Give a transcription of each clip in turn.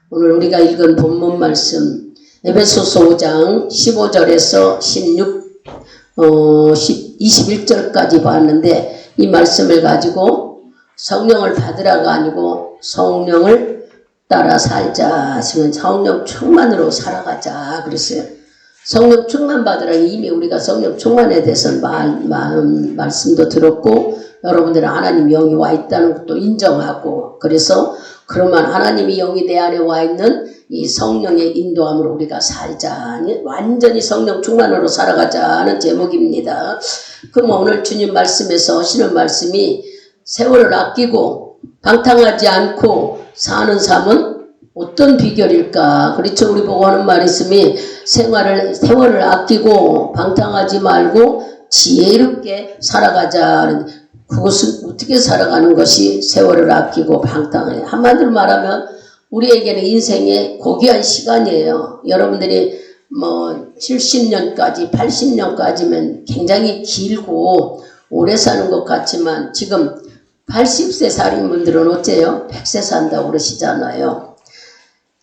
오늘 우리가 읽은 본문 말씀 에베소서 5장 15절에서 21절까지 봤는데, 이 말씀을 가지고 성령을 받으라가 아니고 성령을 따라 살자, 지금 성령 충만으로 살아가자 그랬어요. 성령 충만 받으라. 이미 우리가 성령 충만에 대해서 말씀도 들었고, 여러분들은 하나님 영이 와 있다는 것도 인정하고, 그래서 그러면 하나님이 영이 내 안에 와 있는 이 성령의 인도함으로 우리가 살자, 완전히 성령 충만으로 살아가자는 제목입니다. 그럼 오늘 주님 말씀에서 하시는 말씀이 세월을 아끼고 방탕하지 않고 사는 삶은 어떤 비결일까? 그렇죠. 우리 보고 하는 말씀이 세월을 아끼고 방탕하지 말고 지혜롭게 살아가자. 그것은 어떻게 살아가는 것이 세월을 아끼고 방탕해. 한마디로 말하면 우리에게는 인생의 고귀한 시간이에요. 여러분들이 뭐 70년까지 80년까지면 굉장히 길고 오래 사는 것 같지만, 지금 80세 살인 분들은 어째요? 100세 산다고 그러시잖아요.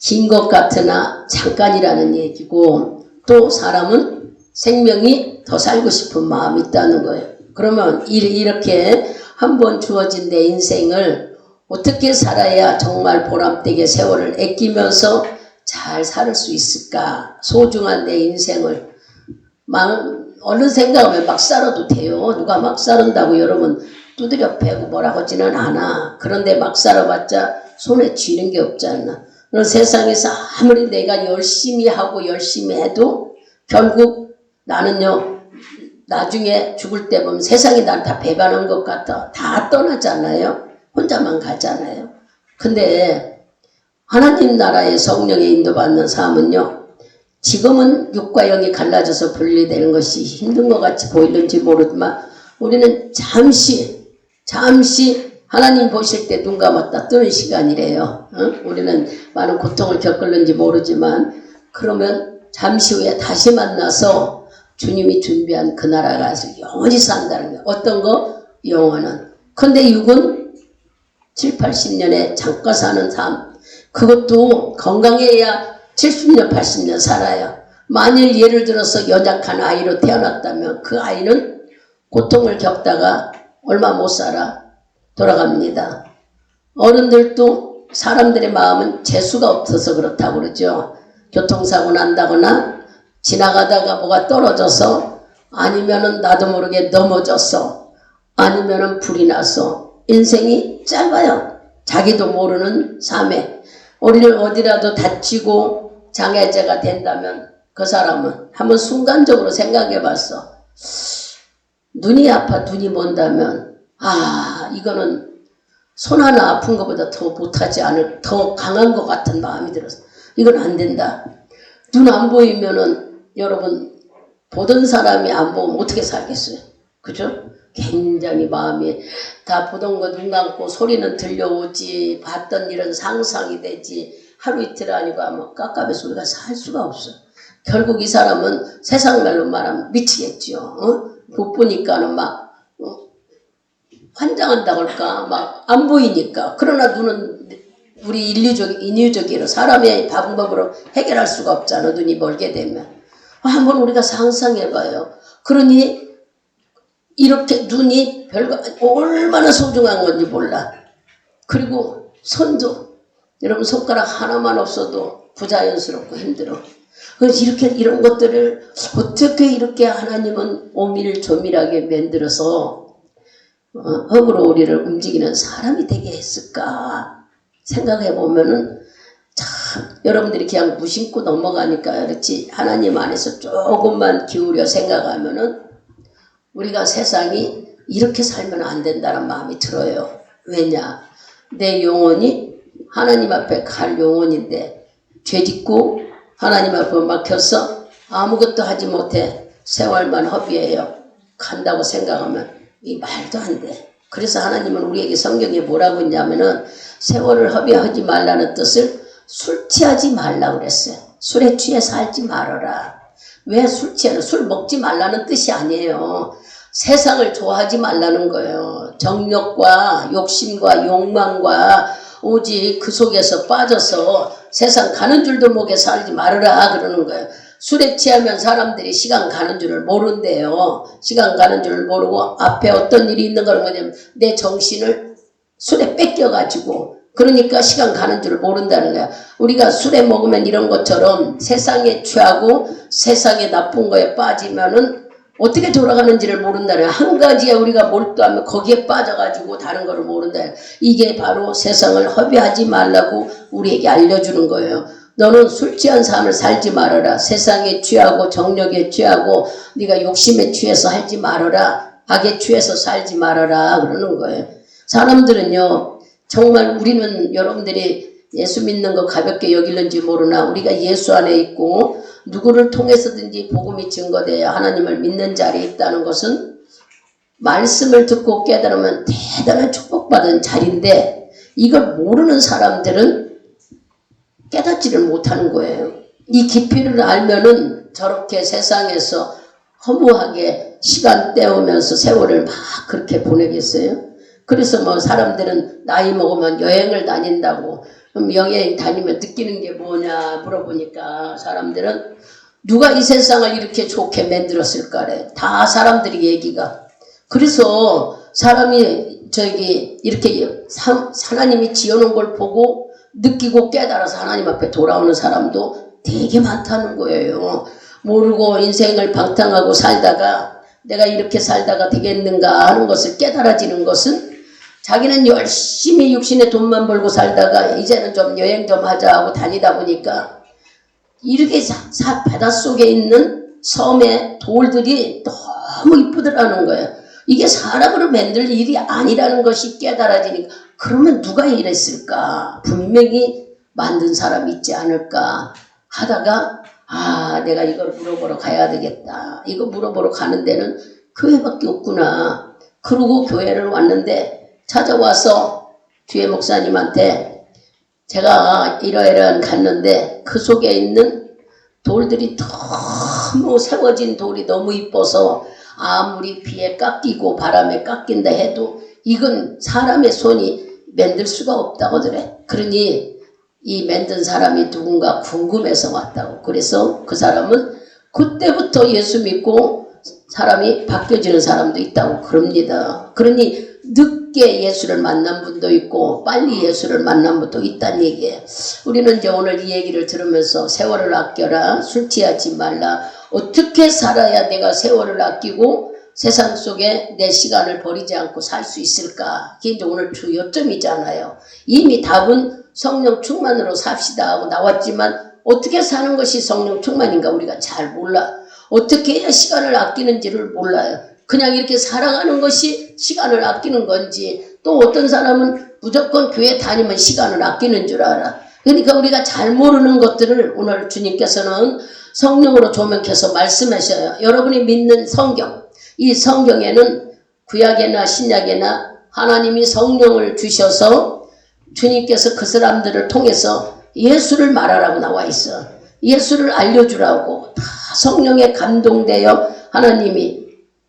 긴 것 같으나 잠깐이라는 얘기고, 또 사람은 생명이 더 살고 싶은 마음이 있다는 거예요. 그러면 이렇게 한번 주어진 내 인생을 어떻게 살아야 정말 보람되게 세월을 아끼면서 잘 살 수 있을까? 소중한 내 인생을 얼른 생각하면 막 살아도 돼요. 누가 막 살은다고 여러분 두드려 패고 뭐라 하지는 않아. 그런데 막 살아봤자 손에 쥐는 게 없지 않나. 그런 세상에서 아무리 내가 열심히 하고 열심히 해도 결국 나는요, 나중에 죽을 때 보면 세상이 난 다 배반한 것 같아. 다 떠나잖아요. 혼자만 가잖아요. 근데 하나님 나라의 성령의 인도받는 삶은요, 지금은 육과 영이 갈라져서 분리되는 것이 힘든 것 같이 보이는지 모르지만, 우리는 잠시 하나님 보실 때 눈 감았다 뜨는 시간이래요. 우리는 많은 고통을 겪을는지 모르지만, 그러면 잠시 후에 다시 만나서 주님이 준비한 그 나라 가서 영원히 산다는 거예요. 어떤 거? 영원한. 근데 육은 7, 80년에 잠깐 사는 삶, 그것도 건강해야 70년, 80년 살아요. 만일 예를 들어서 연약한 아이로 태어났다면 그 아이는 고통을 겪다가 얼마 못 살아 돌아갑니다. 어른들도 사람들의 마음은 재수가 없어서 그렇다고 그러죠. 교통사고 난다거나 지나가다가 뭐가 떨어져서, 아니면은 나도 모르게 넘어져서, 아니면은 불이 나서. 인생이 짧아요. 자기도 모르는 삶에. 우리를 어디라도 다치고 장애자가 된다면 그 사람은 한번 순간적으로 생각해 봤어. 눈이 아파, 눈이 먼다면, 이거는 손 하나 아픈 것보다 더 못하지 않을, 더 강한 것 같은 마음이 들어서 이건 안 된다. 눈 안 보이면은 여러분, 보던 사람이 안 보면 어떻게 살겠어요? 그죠? 굉장히 마음이, 다 보던 거 눈 감고 소리는 들려오지, 봤던 일은 상상이 되지, 하루 이틀 아니고 아마 깝깝해서 우리가 살 수가 없어. 결국 이 사람은 세상 말로 말하면 미치겠죠. 못 보니까는 막 환장한다고 할까, 막 안 보이니까. 그러나 눈은 우리 인유적으로 사람의 방법으로 해결할 수가 없잖아. 눈이 멀게 되면. 한번 우리가 상상해봐요. 그러니 이렇게 눈이 얼마나 소중한 건지 몰라. 그리고 손도, 여러분 손가락 하나만 없어도 부자연스럽고 힘들어. 그래서 이런 것들을 어떻게 이렇게 하나님은 오밀조밀하게 만들어서 흙으로 우리를 움직이는 사람이 되게 했을까 생각해보면은, 참 여러분들이 그냥 무심코 넘어가니까 그렇지, 하나님 안에서 조금만 기울여 생각하면은 우리가 세상이 이렇게 살면 안 된다는 마음이 들어요. 왜냐? 내 영혼이 하나님 앞에 갈 영혼인데 죄짓고 하나님 앞에 막혀서 아무것도 하지 못해 세월만 허비해요. 간다고 생각하면 이 말도 안 돼. 그래서 하나님은 우리에게 성경에 뭐라고 했냐면은 세월을 허비하지 말라는 뜻을 술 취하지 말라고 그랬어요. 술에 취해 살지 말아라. 왜 술 취하는? 술 먹지 말라는 뜻이 아니에요. 세상을 좋아하지 말라는 거예요. 정욕과 욕심과 욕망과 오직 그 속에서 빠져서 세상 가는 줄도 모르게 살지 말으라 그러는 거예요. 술에 취하면 사람들이 시간 가는 줄을 모른대요. 시간 가는 줄을 모르고 앞에 어떤 일이 있는 걸 뭐냐면 내 정신을 술에 뺏겨가지고 그러니까 시간 가는 줄을 모른다는 거야. 우리가 술에 먹으면 이런 것처럼 세상에 취하고 세상에 나쁜 거에 빠지면은 어떻게 돌아가는지를 모른다는 거야. 한 가지에 우리가 몰두하면 거기에 빠져가지고 다른 거를 모른다. 이게 바로 세상을 허비하지 말라고 우리에게 알려주는 거예요. 너는 술 취한 삶을 살지 말아라. 세상에 취하고 정력에 취하고 네가 욕심에 취해서 살지 말아라. 악에 취해서 살지 말아라 그러는 거예요. 사람들은요. 정말 우리는 여러분들이 예수 믿는 거 가볍게 여기는지 모르나 우리가 예수 안에 있고 누구를 통해서든지 복음이 증거돼야 하나님을 믿는 자리에 있다는 것은 말씀을 듣고 깨달으면 대단한 축복받은 자리인데 이걸 모르는 사람들은 깨닫지를 못하는 거예요. 이 깊이를 알면은 저렇게 세상에서 허무하게 시간 때우면서 세월을 막 그렇게 보내겠어요? 그래서 뭐 사람들은 나이 먹으면 여행을 다닌다고 그럼 여행 다니면 느끼는 게 뭐냐 물어보니까 사람들은 누가 이 세상을 이렇게 좋게 만들었을까래. 다 사람들이 얘기가. 그래서 사람이 이렇게 하나님이 지어놓은 걸 보고 느끼고 깨달아서 하나님 앞에 돌아오는 사람도 되게 많다는 거예요. 모르고 인생을 방탕하고 살다가 내가 이렇게 살다가 되겠는가 하는 것을 깨달아지는 것은 자기는 열심히 육신에 돈만 벌고 살다가 이제는 좀 여행 좀 하자 하고 다니다 보니까 이렇게 바닷속에 있는 섬의 돌들이 너무 이쁘더라는 거예요. 이게 사람으로 만들 일이 아니라는 것이 깨달아지니까 그러면 누가 이랬을까? 분명히 만든 사람이 있지 않을까 하다가 내가 이걸 물어보러 가야 되겠다. 이거 물어보러 가는 데는 교회밖에 없구나. 그러고 교회를 왔는데 찾아와서 뒤에 목사님한테 제가 이러이러한 갔는데 그 속에 있는 돌들이 너무 세워진 돌이 너무 이뻐서 아무리 비에 깎이고 바람에 깎인다 해도 이건 사람의 손이 만들 수가 없다고 그래. 그러니 이 만든 사람이 누군가 궁금해서 왔다고. 그래서 그 사람은 그때부터 예수 믿고 사람이 바뀌어지는 사람도 있다고 그럽니다. 그러니 늦게 예수를 만난 분도 있고 빨리 예수를 만난 분도 있다는 얘기예요. 우리는 이제 오늘 이 얘기를 들으면서 세월을 아껴라, 술 취하지 말라, 어떻게 살아야 내가 세월을 아끼고 세상 속에 내 시간을 버리지 않고 살 수 있을까? 이게 이제 오늘 주 요점이잖아요. 이미 답은 성령 충만으로 삽시다 하고 나왔지만 어떻게 사는 것이 성령 충만인가 우리가 잘 몰라. 어떻게 해야 시간을 아끼는지를 몰라요. 그냥 이렇게 살아가는 것이 시간을 아끼는 건지 또 어떤 사람은 무조건 교회 다니면 시간을 아끼는 줄 알아. 그러니까 우리가 잘 모르는 것들을 오늘 주님께서는 성령으로 조명해서 말씀하셔요. 여러분이 믿는 성경, 이 성경에는 구약이나 신약이나 하나님이 성령을 주셔서 주님께서 그 사람들을 통해서 예수를 말하라고 나와 있어. 예수를 알려주라고 다 성령에 감동되어 하나님이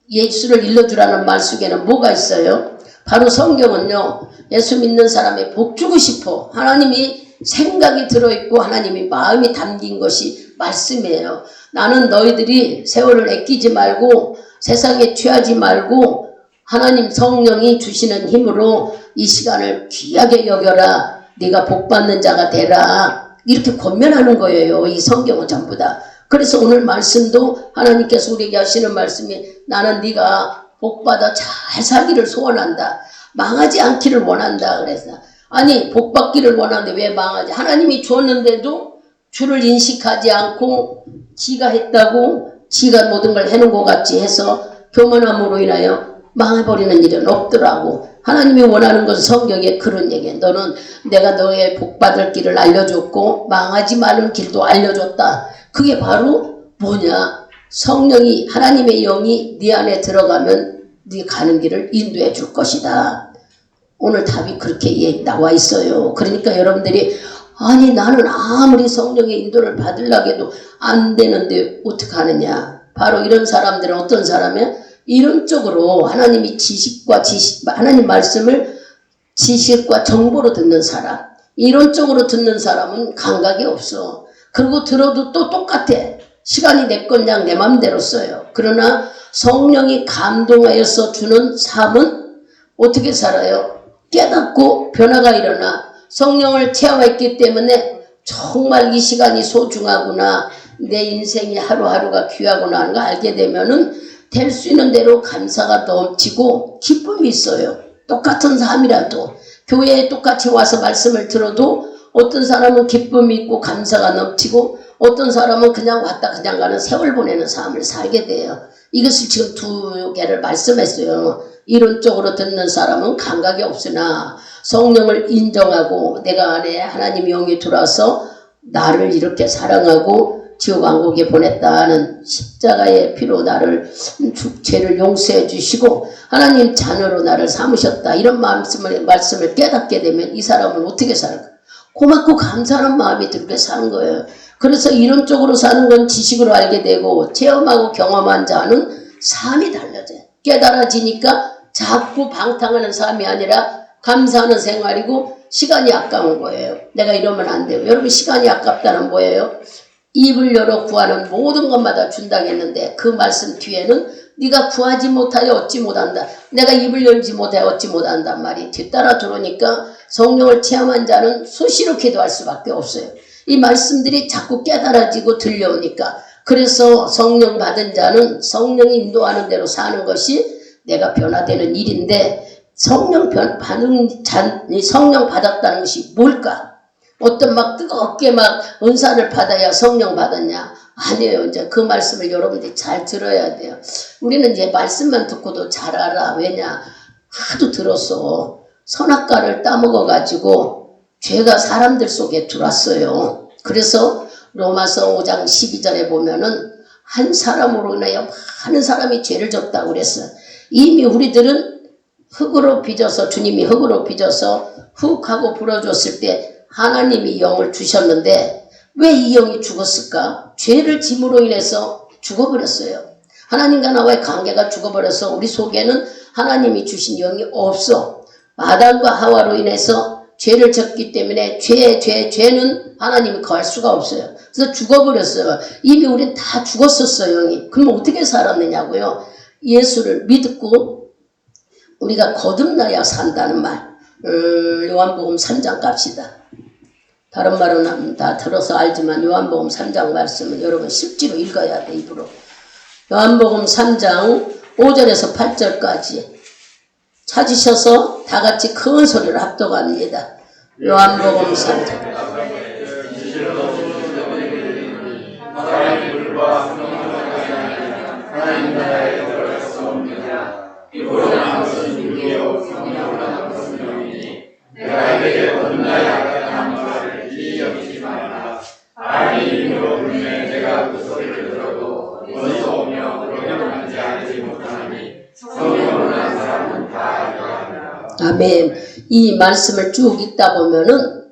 예수를 일러주라는 말 속에는 뭐가 있어요? 바로 성경은요. 예수 믿는 사람의 복 주고 싶어. 하나님이 생각이 들어있고 하나님이 마음이 담긴 것이 말씀이에요. 나는 너희들이 세월을 아끼지 말고 세상에 취하지 말고 하나님 성령이 주시는 힘으로 이 시간을 귀하게 여겨라. 네가 복받는 자가 되라. 이렇게 권면하는 거예요. 이 성경은 전부 다. 그래서 오늘 말씀도 하나님께서 우리에게 하시는 말씀이 나는 네가 복받아 잘 살기를 소원한다. 망하지 않기를 원한다. 그래서 아니 복받기를 원하는데 왜 망하지? 하나님이 주었는데도 주를 인식하지 않고 지가 했다고 지가 모든 걸 해놓은 것 같이 해서 교만함으로 인하여 망해버리는 일은 없더라고. 하나님이 원하는 것은 성경에 그런 얘기야. 너는 내가 너의 복받을 길을 알려줬고 망하지 말는 길도 알려줬다. 그게 바로 뭐냐? 성령이 하나님의 영이 네 안에 들어가면 네 가는 길을 인도해 줄 것이다. 오늘 답이 그렇게 나와 있어요. 그러니까 여러분들이 아니 나는 아무리 성령의 인도를 받으려고 해도 안 되는데 어떻게 하느냐. 바로 이런 사람들은 어떤 사람이야? 이런 쪽으로 하나님이 하나님 말씀을 지식과 정보로 듣는 사람. 이론적으로 듣는 사람은 감각이 없어. 그리고 들어도 또 똑같아. 시간이 내 건양 내 맘대로 써요. 그러나 성령이 감동하여서 주는 삶은 어떻게 살아요? 깨닫고 변화가 일어나 성령을 체험했기 때문에 정말 이 시간이 소중하구나. 내 인생이 하루하루가 귀하구나 하는 거 알게 되면은 될 수 있는 대로 감사가 넘치고 기쁨이 있어요. 똑같은 삶이라도 교회에 똑같이 와서 말씀을 들어도 어떤 사람은 기쁨이 있고 감사가 넘치고 어떤 사람은 그냥 왔다 그냥 가는 세월 보내는 삶을 살게 돼요. 이것을 지금 두 개를 말씀했어요. 이론적으로 듣는 사람은 감각이 없으나 성령을 인정하고 내가 안에 하나님 영이 들어와서 나를 이렇게 사랑하고 지옥왕국에 보냈다는 십자가의 피로 나를 죄를 용서해 주시고 하나님 자녀로 나를 삼으셨다. 이런 말씀을 깨닫게 되면 이 사람은 어떻게 살까? 고맙고 감사하는 마음이 들게 사는 거예요. 그래서 이론적으로 사는 건 지식으로 알게 되고 체험하고 경험한 자는 삶이 달라져요. 깨달아지니까 자꾸 방탕하는 삶이 아니라 감사하는 생활이고 시간이 아까운 거예요. 내가 이러면 안 돼요. 여러분 시간이 아깝다는 뭐예요? 입을 열어 구하는 모든 것마다 준다고 했는데 그 말씀 뒤에는 네가 구하지 못하여 얻지 못한다. 내가 입을 열지 못하여 얻지 못한단 말이 뒤따라 들어오니까 성령을 체험한 자는 수시로 기도할 수밖에 없어요. 이 말씀들이 자꾸 깨달아지고 들려오니까 그래서 성령 받은 자는 성령이 인도하는 대로 사는 것이 내가 변화되는 일인데 성령 받았다는 것이 뭘까? 어떤 막 뜨겁게 막 은사를 받아야 성령 받았냐? 아니에요. 이제 그 말씀을 여러분들이 잘 들어야 돼요. 우리는 이제 말씀만 듣고도 잘 알아. 왜냐? 하도 들었어. 선악과를 따먹어가지고 죄가 사람들 속에 들어왔어요. 그래서 로마서 5장 12절에 보면은 한 사람으로 인하여 많은 사람이 죄를 졌다고 그랬어요. 이미 우리들은 흙으로 빚어서 주님이 흙으로 빚어서 훅 하고 불어줬을 때 하나님이 영을 주셨는데 왜 이 영이 죽었을까? 죄를 짐으로 인해서 죽어버렸어요. 하나님과 나와의 관계가 죽어버려서 우리 속에는 하나님이 주신 영이 없어. 아담과 하와로 인해서 죄를 졌기 때문에 죄는 하나님이 거할 수가 없어요. 그래서 죽어버렸어요. 이미 우린 다 죽었었어요, 영이. 그럼 어떻게 살았느냐고요? 예수를 믿고 우리가 거듭나야 산다는 말. 요한복음 3장 갑시다. 다른 말은 다 들어서 알지만 요한복음 3장 말씀은 여러분 실제로 읽어야 돼, 입으로. 요한복음 3장 5절에서 8절까지 찾으셔서 다 같이 큰 소리로 합독합니다. 요한복음 3장. 아멘. 이 말씀을 쭉 읽다 보면은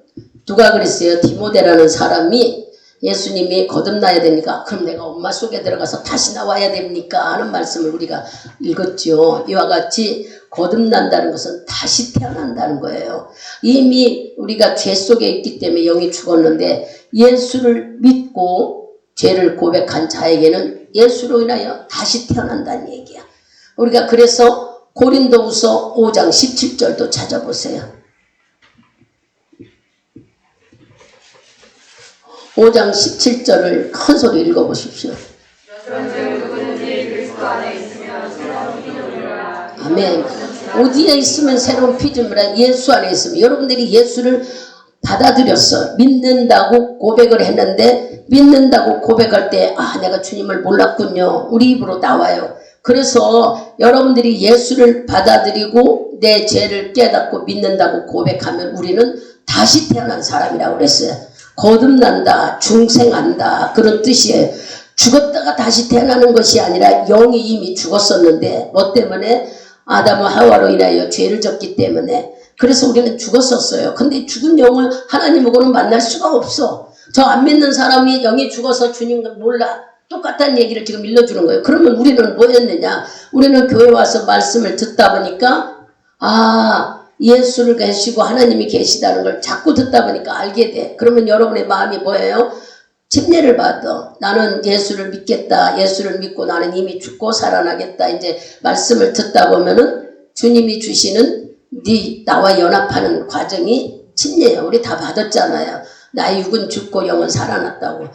누가 그랬어요? 디모데라는 사람이 예수님이 거듭나야 되니까 그럼 내가 엄마 속에 들어가서 다시 나와야 됩니까? 하는 말씀을 우리가 읽었죠. 이와 같이 거듭난다는 것은 다시 태어난다는 거예요. 이미 우리가 죄 속에 있기 때문에 영이 죽었는데 예수를 믿고 죄를 고백한 자에게는 예수로 인하여 다시 태어난다는 얘기야. 우리가 그래서 고린도후서 5장 17절도 찾아보세요. 5장 17절을 큰 소리 읽어보십시오. 아멘. 어디에 있으면 새로운 피조물이라 예수 안에 있으면 여러분들이 예수를 받아들였어. 믿는다고 고백을 했는데 믿는다고 고백할 때 내가 주님을 몰랐군요. 우리 입으로 나와요. 그래서 여러분들이 예수를 받아들이고 내 죄를 깨닫고 믿는다고 고백하면 우리는 다시 태어난 사람이라고 그랬어요. 거듭난다, 중생한다 그런 뜻이에요. 죽었다가 다시 태어나는 것이 아니라 영이 이미 죽었었는데 뭐 때문에? 아담과 하와로 인하여 죄를 졌기 때문에. 그래서 우리는 죽었었어요. 근데 죽은 영을 하나님하고는 만날 수가 없어. 저 안 믿는 사람이 영이 죽어서 주님을 몰라. 똑같다는 얘기를 지금 일러주는 거예요. 그러면 우리는 뭐였느냐? 우리는 교회 와서 말씀을 듣다 보니까 예수를 계시고 하나님이 계시다는 걸 자꾸 듣다 보니까 알게 돼. 그러면 여러분의 마음이 뭐예요? 침례를 받아. 나는 예수를 믿겠다. 예수를 믿고 나는 이미 죽고 살아나겠다. 이제 말씀을 듣다 보면은 주님이 주시는 나와 연합하는 과정이 침례예요. 우리 다 받았잖아요. 나의 육은 죽고 영은 살아났다고.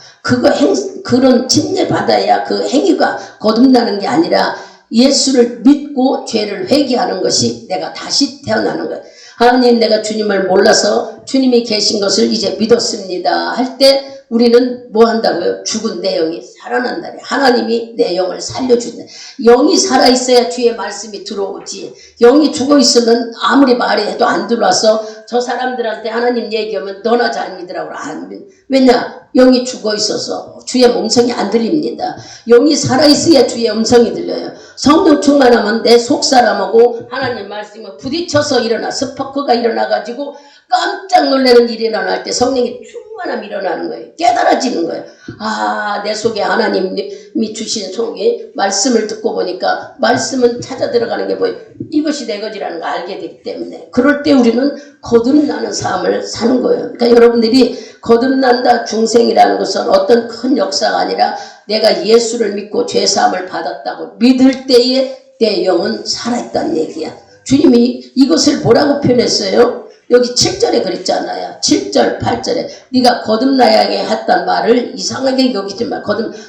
그런 침례 받아야 그 행위가 거듭나는 게 아니라 예수를 믿고 죄를 회개하는 것이 내가 다시 태어나는 거예요. 하나님, 내가 주님을 몰라서 주님이 계신 것을 이제 믿었습니다 할 때 우리는 뭐 한다고요? 죽은 내 영이 살아난다. 하나님이 내 영을 살려준다. 영이 살아있어야 주의 말씀이 들어오지. 영이 죽어있으면 아무리 말해도 안 들어와서 저 사람들한테 하나님 얘기하면 너나 잘 믿으라고 안 믿. 왜냐? 영이 죽어있어서 주의 음성이 안 들립니다. 영이 살아있어야 주의 음성이 들려요. 성령 충만하면 내 속사람하고 하나님 말씀이 부딪혀서 일어나 스파크가 일어나가지고 깜짝 놀라는 일이 일어날 때 성령이 충만함이 일어나는 거예요. 깨달아지는 거예요. 아, 내 속에 하나님이 주신 속에 말씀을 듣고 보니까 말씀은 찾아 들어가는 게 뭐예요? 이것이 내 것이라는 걸 알게 되기 때문에 그럴 때 우리는 거듭나는 삶을 사는 거예요. 그러니까 여러분들이 거듭난다 중생이라는 것은 어떤 큰 역사가 아니라 내가 예수를 믿고 죄사함을 받았다고 믿을 때에 내 영은 살아있다는 얘기야. 주님이 이것을 뭐라고 표현했어요? 여기 7절에 그랬잖아요. 7절, 8절에 네가 거듭나야게 했단 말을 이상하게 여기지 마.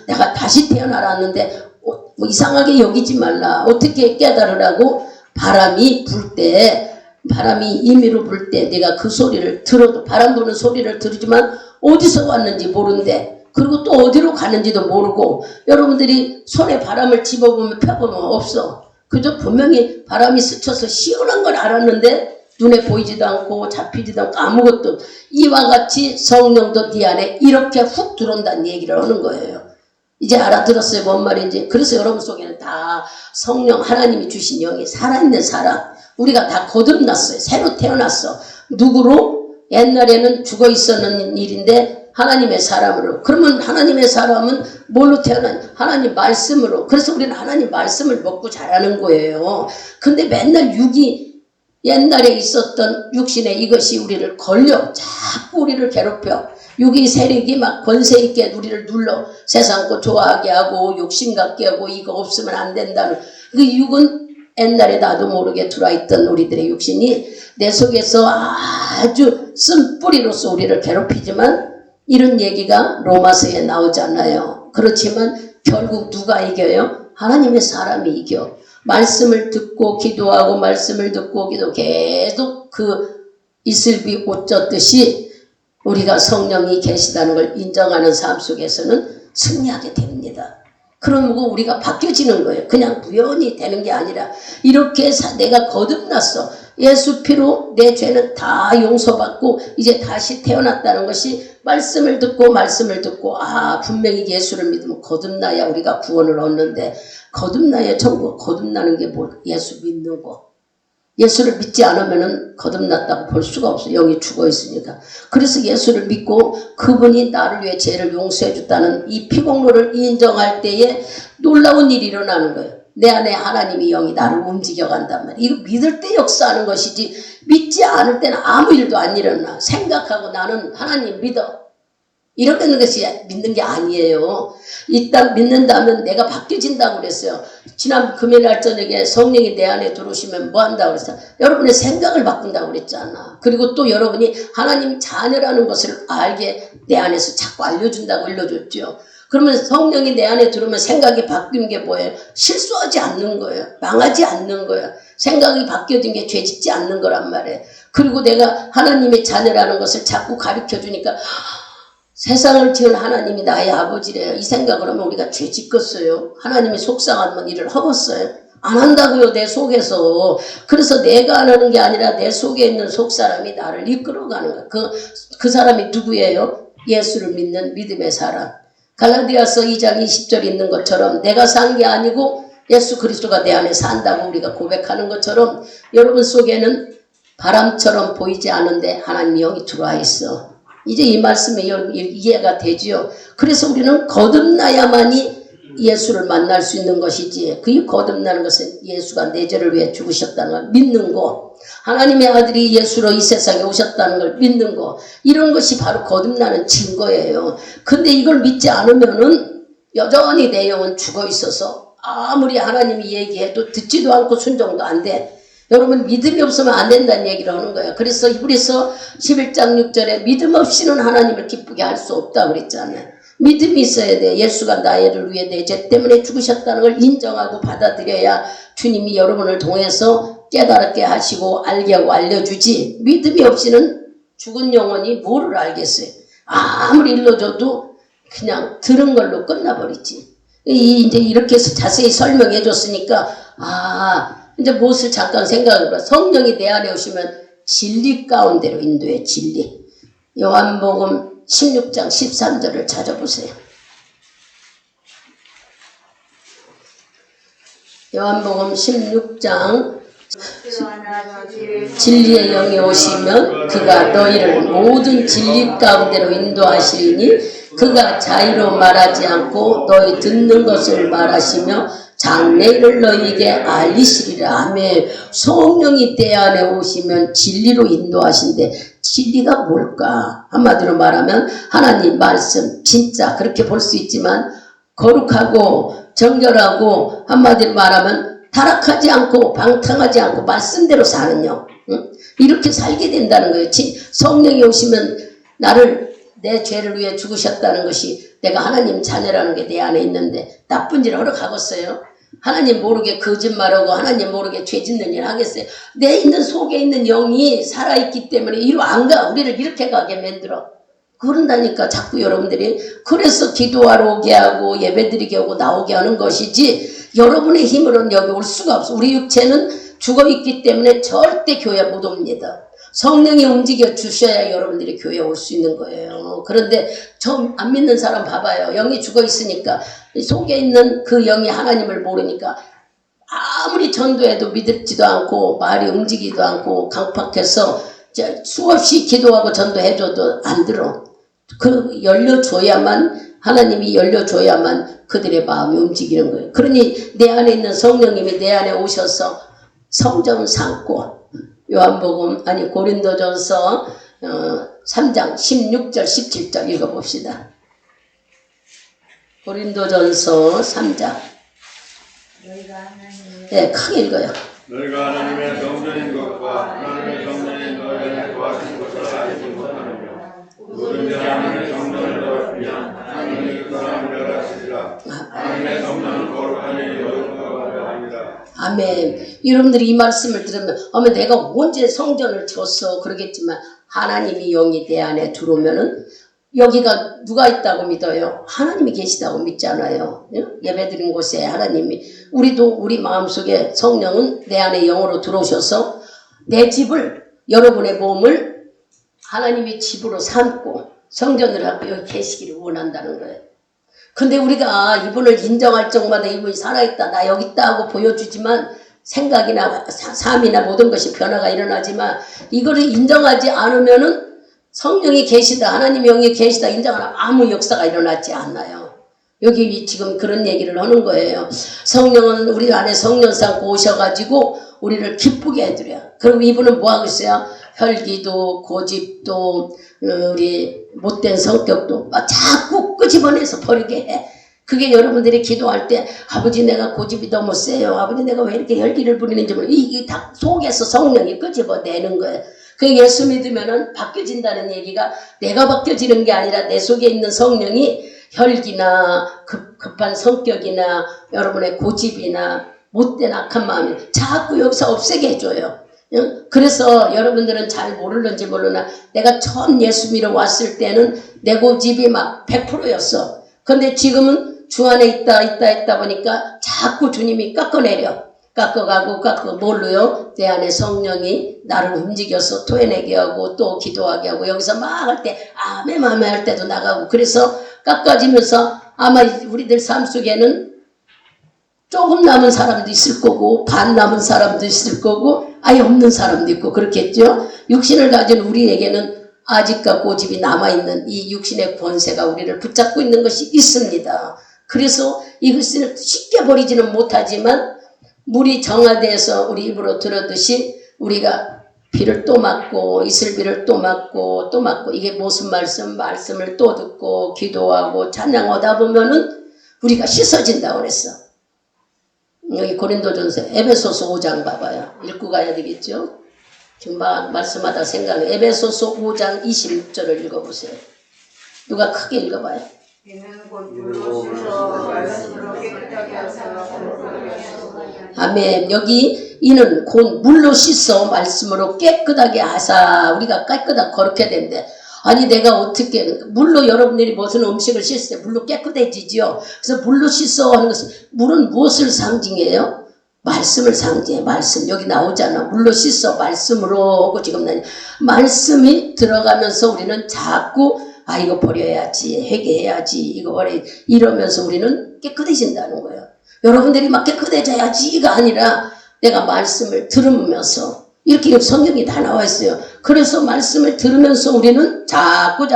내가 다시 태어나라는데 뭐 이상하게 여기지 말라. 어떻게 깨달으라고? 바람이 불 때, 바람이 임의로 불 때 네가 그 소리를 들어도 바람 부는 소리를 들으지만 어디서 왔는지 모른대. 그리고 또 어디로 가는지도 모르고 여러분들이 손에 바람을 집어보면 펴보면 없어. 그저 분명히 바람이 스쳐서 시원한 걸 알았는데 눈에 보이지도 않고 잡히지도 않고 아무것도. 이와 같이 성령도 네 안에 이렇게 훅 들어온다는 얘기를 하는 거예요. 이제 알아들었어요. 뭔 말인지. 그래서 여러분 속에는 다 성령 하나님이 주신 영이 살아있는 사람. 우리가 다 거듭났어요. 새로 태어났어. 누구로? 옛날에는 죽어 있었는 일인데 하나님의 사람으로. 그러면 하나님의 사람은 뭘로 태어난? 하나님 말씀으로. 그래서 우리는 하나님 말씀을 먹고 자라는 거예요. 근데 맨날 육이 옛날에 있었던 육신의 이것이 우리를 걸려. 자꾸 우리를 괴롭혀. 육의 세력이 막 권세 있게 우리를 눌러. 세상 거 좋아하게 하고 욕심 갖게 하고 이거 없으면 안 된다는. 그 육은 옛날에 나도 모르게 들어있던 우리들의 육신이 내 속에서 아주 쓴 뿌리로서 우리를 괴롭히지만 이런 얘기가 로마서에 나오잖아요. 그렇지만 결국 누가 이겨요? 하나님의 사람이 이겨. 말씀을 듣고 기도하고 말씀을 듣고 기도 계속 그 이슬비 옷 젖듯이 우리가 성령이 계시다는 걸 인정하는 삶 속에서는 승리하게 됩니다. 그러고 우리가 바뀌어지는 거예요. 그냥 우연히 되는 게 아니라 이렇게 내가 거듭났어. 예수 피로 내 죄는 다 용서받고 이제 다시 태어났다는 것이 말씀을 듣고 분명히 예수를 믿으면 거듭나야 우리가 구원을 얻는데 거듭나야 천국. 거듭나는 게 뭐? 예수 믿는 거. 예수를 믿지 않으면 거듭났다고 볼 수가 없어요. 영이 죽어 있으니까. 그래서 예수를 믿고 그분이 나를 위해 죄를 용서해 줬다는 이 피공로를 인정할 때에 놀라운 일이 일어나는 거예요. 내 안에 하나님이 영이 나를 움직여 간단 말이에요. 이거 믿을 때 역사하는 것이지 믿지 않을 때는 아무 일도 안 일어나. 생각하고 나는 하나님 믿어. 이렇게 하는 것이 믿는 게 아니에요. 일단 믿는다면 내가 바뀌어진다고 그랬어요. 지난 금요일 저녁에 성령이 내 안에 들어오시면 뭐 한다고 그랬어요? 여러분의 생각을 바꾼다고 그랬잖아. 그리고 또 여러분이 하나님 자녀라는 것을 알게 내 안에서 자꾸 알려준다고 일러줬죠. 그러면 성령이 내 안에 들어오면 생각이 바뀌는 게 뭐예요? 실수하지 않는 거예요. 망하지 않는 거예요. 생각이 바뀌어진 게 죄 짓지 않는 거란 말이에요. 그리고 내가 하나님의 자녀라는 것을 자꾸 가르쳐 주니까 세상을 지은 하나님이 나의 아버지래요. 이 생각을 하면 우리가 죄 짓겠어요. 하나님이 속상하면 일을 하겠어요. 안 한다고요. 내 속에서. 그래서 내가 안 하는 게 아니라 내 속에 있는 속사람이 나를 이끌어가는 거예요. 그 사람이 누구예요? 예수를 믿는 믿음의 사람. 갈라디아서 2장 20절 있는 것처럼 내가 산 게 아니고 예수 그리스도가 내 안에 산다고 우리가 고백하는 것처럼 여러분 속에는 바람처럼 보이지 않은데 하나님의 영이 들어와 있어. 이제 이 말씀이 이해가 되지요. 그래서 우리는 거듭나야만이 예수를 만날 수 있는 것이지, 그게 거듭나는 것은 예수가 내 죄를 위해 죽으셨다는 걸 믿는 거, 하나님의 아들이 예수로 이 세상에 오셨다는 걸 믿는 거, 이런 것이 바로 거듭나는 증거예요. 근데 이걸 믿지 않으면은 여전히 내 영은 죽어 있어서 아무리 하나님이 얘기해도 듣지도 않고 순종도 안 돼. 여러분, 믿음이 없으면 안 된다는 얘기를 하는 거예요. 그래서 히브리서 11장 6절에 믿음 없이는 하나님을 기쁘게 할 수 없다 그랬잖아요. 믿음이 있어야 돼. 예수가 나를 위해 내 죄 때문에 죽으셨다는 걸 인정하고 받아들여야 주님이 여러분을 통해서 깨달게 하시고 알게 하고 알려주지, 믿음이 없이는 죽은 영혼이 뭐를 알겠어요. 아무리 일러줘도 그냥 들은 걸로 끝나버리지. 이제 이렇게 해서 자세히 설명해 줬으니까, 이제 무엇을 잠깐 생각해봐. 성령이 내 안에 오시면 진리 가운데로 인도해. 진리. 요한복음 16장 13절을 찾아보세요. 요한복음 16장 진리의 영이 오시면 그가 너희를 모든 진리 가운데로 인도하시리니 그가 자의로 말하지 않고 너희 듣는 것을 말하시며 장래일을 너희에게 알리시리라. 아멘. 성령이 내 안에 오시면 진리로 인도하신대. 진리가 뭘까? 한마디로 말하면 하나님 말씀, 진짜 그렇게 볼 수 있지만 거룩하고 정결하고, 한마디로 말하면 타락하지 않고 방탕하지 않고 말씀대로 사는 영, 이렇게 살게 된다는 거예요. 성령이 오시면 나를, 내 죄를 위해 죽으셨다는 것이 내가 하나님 자녀라는 게 내 안에 있는데 나쁜 일 하러 가겠어요? 하나님 모르게 거짓말하고 하나님 모르게 죄 짓는 일 하겠어요? 내 있는 속에 있는 영이 살아있기 때문에 이리로 안 가. 우리를 이렇게 가게 만들어. 그런다니까 자꾸 여러분들이. 그래서 기도하러 오게 하고 예배드리게 하고 나오게 하는 것이지, 여러분의 힘으로는 여기 올 수가 없어. 우리 육체는 죽어있기 때문에 절대 교회 못 옵니다. 성령이 움직여 주셔야 여러분들이 교회에 올 수 있는 거예요. 그런데 저 안 믿는 사람 봐봐요. 영이 죽어 있으니까, 속에 있는 그 영이 하나님을 모르니까 아무리 전도해도 믿지도 않고 말이 움직이지도 않고 강팍해서 수없이 기도하고 전도해줘도 안 들어. 그 열려줘야만, 하나님이 열려줘야만 그들의 마음이 움직이는 거예요. 그러니 내 안에 있는 성령님이 내 안에 오셔서 성전 삼고, 고린도전서 3장 16절 17절 읽어봅시다. 고린도전서 3장. 네, 크게 읽어요. 너희가 하나님의 성전인 것과 하나님의 성전인 너희를 도와준 것을 알지 못하느냐. 누구든지 하나님의 성전을 더럽히면 하나님이 그 사람을 멸하시리라. 하나님의 성전은 거룩하니 여호와가 거룩합니다. 아멘. 여러분들이 이 말씀을 들으면 내가 언제 성전을 줬어 그러겠지만, 하나님이 영이 내 안에 들어오면은 여기가 누가 있다고 믿어요? 하나님이 계시다고 믿잖아요. 예배드린 곳에 하나님이, 우리도 우리 마음속에 성령은 내 안에 영으로 들어오셔서 내 집을, 여러분의 몸을 하나님이 집으로 삼고 성전을 하고 여기 계시기를 원한다는 거예요. 근데 우리가 이분을 인정할 적마다 이분이 살아있다, 나 여기 있다 하고 보여주지만 생각이나 삶이나 모든 것이 변화가 일어나지만, 이거를 인정하지 않으면은 성령이 계시다, 하나님의 영이 계시다 인정하면 아무 역사가 일어나지 않아요. 여기 지금 그런 얘기를 하는 거예요. 성령은 우리 안에 성령 삼고 오셔가지고 우리를 기쁘게 해드려요. 그럼 이분은 뭐 하고 있어요? 혈기도 고집도 우리 못된 성격도 막 자꾸 끄집어내서 버리게 해. 그게 여러분들이 기도할 때, 아버지 내가 고집이 너무 세요, 아버지 내가 왜 이렇게 혈기를 부리는지 모르겠어요. 이게 다 속에서 성령이 끄집어내는 거예요. 그 예수 믿으면은 바뀌어진다는 얘기가, 내가 바뀌어지는 게 아니라 내 속에 있는 성령이 혈기나 급한 성격이나 여러분의 고집이나 못된 악한 마음이 자꾸 여기서 없애게 해줘요. 그래서 여러분들은 잘 모르는지 모르나, 내가 처음 예수 믿어 왔을 때는 내 고집이 막 100%였어. 근데 지금은 주 안에 있다 보니까 자꾸 주님이 깎아가고 뭘로요? 내 안에 성령이 나를 움직여서 토해내게 하고 또 기도하게 하고, 여기서 막 할 때 아멘 할 때도 나가고, 그래서 깎아지면서 아마 우리들 삶 속에는 조금 남은 사람도 있을 거고 반 남은 사람도 있을 거고 아예 없는 사람도 있고 그렇겠죠. 육신을 가진 우리에게는 아직과 고집이 남아있는 이 육신의 권세가 우리를 붙잡고 있는 것이 있습니다. 그래서 이것을 쉽게 버리지는 못하지만 물이 정화돼서 우리 입으로 들었듯이 우리가 비를 또 맞고 이슬비를 또 맞고 또 맞고 이게 무슨 말씀을 또 듣고 기도하고 찬양하다 보면은 우리가 씻어진다고 그랬어. 여기 고린도전서 에베소서 5장 봐봐요. 읽고 가야 되겠죠. 지금 말씀하다 생각해. 에베소서 5장 26절을 읽어보세요. 누가 크게 읽어봐요. 이는 곧 물로 씻어 말씀으로 깨끗하게 하사 거룩하게 하시고 아멘. 여기 이는 곧 물로 씻어 말씀으로 깨끗하게 하사 우리가 깨끗하게 거룩해야 되는데 아니 내가 어떻게 물로 여러분들이 무슨 음식을 씻을 때 물로 깨끗해지지요. 그래서 물로 씻어 하는 것은 물은 무엇을 상징해요? 말씀을 상징해. 말씀 여기 나오잖아. 물로 씻어 말씀으로 하고 지금 말씀이 들어가면서 우리는 자꾸 아 이거 버려야지 회개해야지 이거 버려 이러면서 우리는 깨끗해진다는 거예요. 여러분들이 막 깨끗해져야지가 아니라 내가 말씀을 들으면서 이렇게 성경이 다 나와 있어요. 그래서 말씀을 들으면서 우리는 자꾸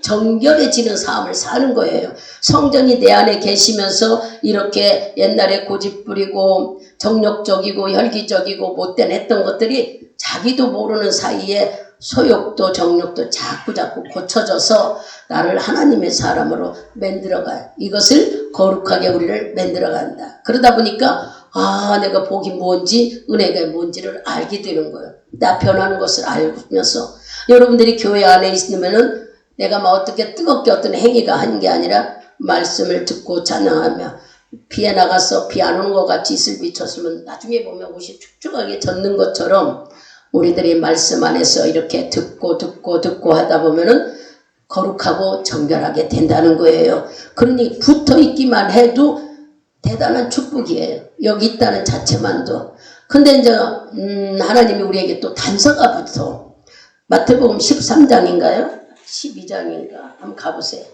정결해지는 삶을 사는 거예요. 성전이 내 안에 계시면서 이렇게 옛날에 고집부리고 정욕적이고 혈기적이고 못된 했던 것들이 자기도 모르는 사이에 소욕도 정욕도 자꾸 고쳐져서 나를 하나님의 사람으로 만들어가요. 이것을 거룩하게 우리를 만들어간다. 그러다 보니까 아 내가 복이 뭔지 은혜가 뭔지를 알게 되는 거예요. 나 변하는 것을 알면서 여러분들이 교회 안에 있으면은 내가 막 어떻게 뜨겁게 어떤 행위가 한 게 아니라 말씀을 듣고 찬양하며 비에 나가서 비 안 오는 것 같이 이슬 비쳤으면 나중에 보면 옷이 축축하게 젖는 것처럼 우리들이 말씀 안에서 이렇게 듣고 하다 보면은 거룩하고 정결하게 된다는 거예요. 그러니 붙어 있기만 해도 대단한 축복이에요. 여기 있다는 자체만도. 근데 이제 하나님이 우리에게 또 단서가 붙어. 마태복음 13장인가요? 12장인가? 한번 가보세요.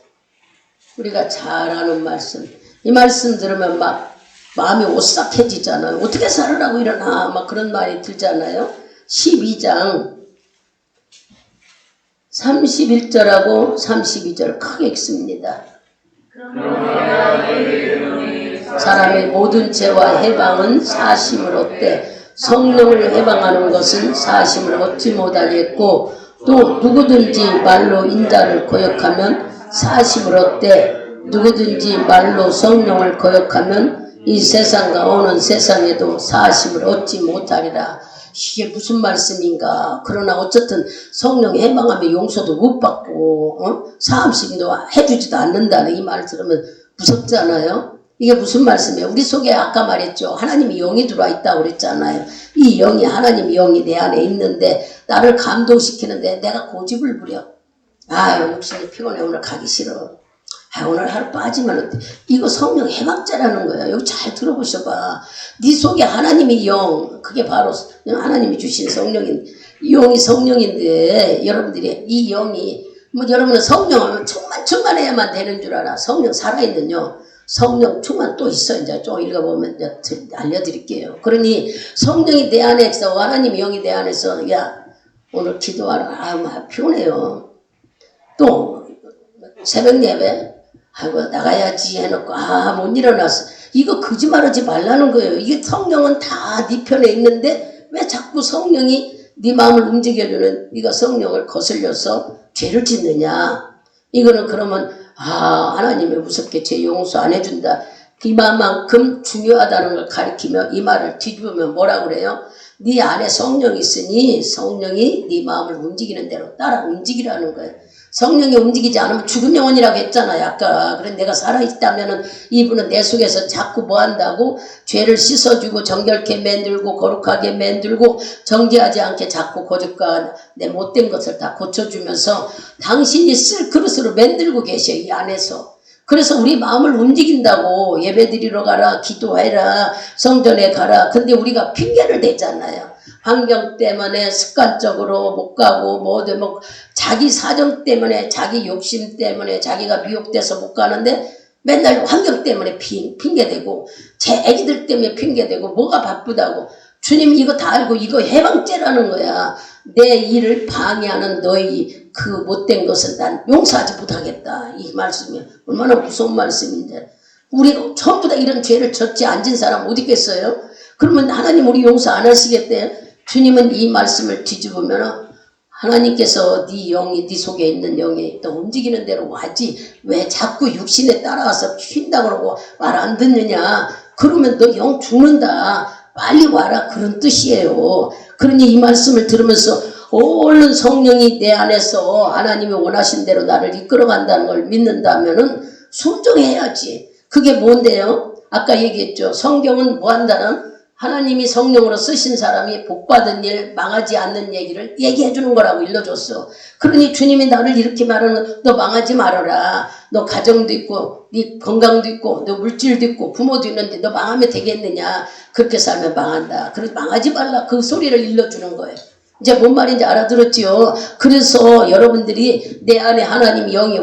우리가 잘 아는 말씀. 이 말씀 들으면 막 마음이 오싹해지잖아요. 어떻게 살으라고 이러나 막 그런 말이 들잖아요. 12장 31절하고 32절 크게 읽습니다. 사람의 모든 죄와 해방은 사심을 얻되 성령을 해방하는 것은 사심을 얻지 못하겠고 또 누구든지 말로 인자를 거역하면 사심을 얻되 누구든지 말로 성령을 거역하면 이 세상과 오는 세상에도 사심을 얻지 못하리라. 이게 무슨 말씀인가. 그러나 어쨌든 성령 해방하면 용서도 못 받고 사함식도 해주지도 않는다는 이 말 들으면 무섭잖아요. 이게 무슨 말씀이에요? 우리 속에 아까 말했죠. 하나님이 영이 들어와 있다고 그랬잖아요. 이 영이 하나님 영이 내 안에 있는데 나를 감동시키는데 내가 고집을 부려. 아유 욕심이 피곤해 오늘 가기 싫어. 아, 오늘 하루 빠지면 이거 성령 해방자라는 거야. 여기 잘 들어보셔봐. 네 속에 하나님의 영, 그게 바로 하나님이 주신 성령인 이 영이 성령인데 여러분들이 이 영이 뭐 여러분은 성령을 충만해야만 되는 줄 알아. 성령 살아있는 영, 성령 충만 또 있어. 이제 좀 읽어보면 이제 알려드릴게요. 그러니 성령이 내 안에서 하나님의 영이 내 안에서 야 오늘 기도하라. 아, 피곤해요. 또 새벽 예배 아이고 나가야지 해놓고 못 일어났어. 이거 거짓말하지 말라는 거예요. 이게 성령은 다 네 편에 있는데 왜 자꾸 성령이 네 마음을 움직여주는 네가 성령을 거슬려서 죄를 짓느냐. 이거는 그러면 하나님이 무섭게 죄 용서 안 해준다. 이만큼 중요하다는 걸 가리키며 이 말을 뒤집으면 뭐라고 그래요? 네 안에 성령이 있으니 성령이 네 마음을 움직이는 대로 따라 움직이라는 거예요. 성령이 움직이지 않으면 죽은 영혼이라고 했잖아요. 아까. 그래 내가 살아있다면은 이분은 내 속에서 자꾸 뭐 한다고? 죄를 씻어주고 정결케 만들고 거룩하게 만들고 정죄하지 않게 자꾸 고집과 내 못된 것을 다 고쳐주면서 당신이 쓸 그릇으로 만들고 계셔. 이 안에서. 그래서 우리 마음을 움직인다고. 예배드리러 가라, 기도해라, 성전에 가라. 근데 우리가 핑계를 대잖아요. 환경 때문에 습관적으로 못 가고 뭐 자기 사정 때문에 자기 욕심 때문에 자기가 미혹돼서 못 가는데 맨날 환경 때문에 핑계대고 제 애기들 때문에 핑계대고 뭐가 바쁘다고. 주님 이거 다 알고 이거 해방죄라는 거야. 내 일을 방해하는 너희 그 못된 것은 난 용서하지 못하겠다. 이 말씀이 얼마나 무서운 말씀인데 우리 전부 다 이런 죄를 졌지 앉은 사람 어디 있겠어요? 그러면 하나님 우리 용서 안 하시겠대요? 주님은 이 말씀을 뒤집으면 하나님께서 네 영이 네 속에 있는 영이 또 움직이는 대로 하지 왜 자꾸 육신에 따라와서 휜다 그러고 말 안 듣느냐. 그러면 너 영 죽는다. 빨리 와라 그런 뜻이에요. 그러니 이 말씀을 들으면서 얼른 성령이 내 안에서 하나님이 원하신 대로 나를 이끌어간다는 걸 믿는다면은 순종해야지. 그게 뭔데요? 아까 얘기했죠. 성경은 뭐 한다는 하나님이 성령으로 쓰신 사람이 복받은 일, 망하지 않는 얘기를 얘기해 주는 거라고 일러줬어. 그러니 주님이 나를 이렇게 말하는 너 망하지 말아라. 너 가정도 있고 네 건강도 있고 너 물질도 있고 부모도 있는데 너 망하면 되겠느냐. 그렇게 살면 망한다. 그래서 망하지 말라. 그 소리를 일러주는 거예요. 이제 뭔 말인지 알아들었지요. 그래서 여러분들이 내 안에 하나님 영이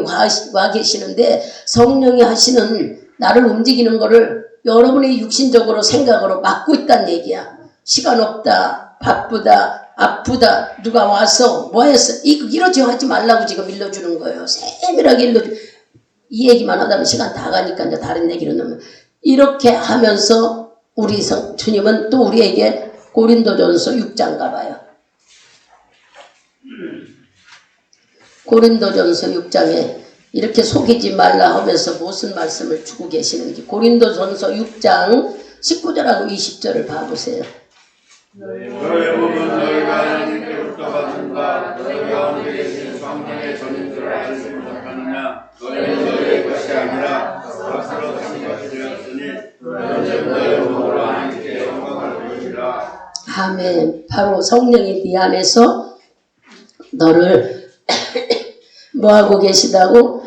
와 계시는데 성령이 하시는 나를 움직이는 거를 여러분이 육신적으로 생각으로 막고 있다는 얘기야. 시간 없다, 바쁘다, 아프다, 누가 와서 뭐 했어. 이러지 하지 말라고 지금 일러주는 거예요. 세밀하게 일러주. 이 얘기만 하다면 시간 다 가니까 이제 다른 얘기로 넣으면 이렇게 하면서 우리 주님은 또 우리에게 고린도전서 6장 가봐요. 고린도전서 6장에 이렇게 속이지 말라 하면서 무슨 말씀을 주고 계시는지 고린도전서 6장 19절하고 20절을 봐보세요. 너의 몸은 너희가 하나님께로부터 받은 바 너희 가운데 계신 성령의 전인들을 알지 못하느냐. 너희는 너희의 것이 아니라 값으로 다신 것이 되었으니 너희는 너희 몸으로 하나님께 영광을 돌리라. 아멘. 바로 성령이 네 안에서 너를 뭐하고 계시다고?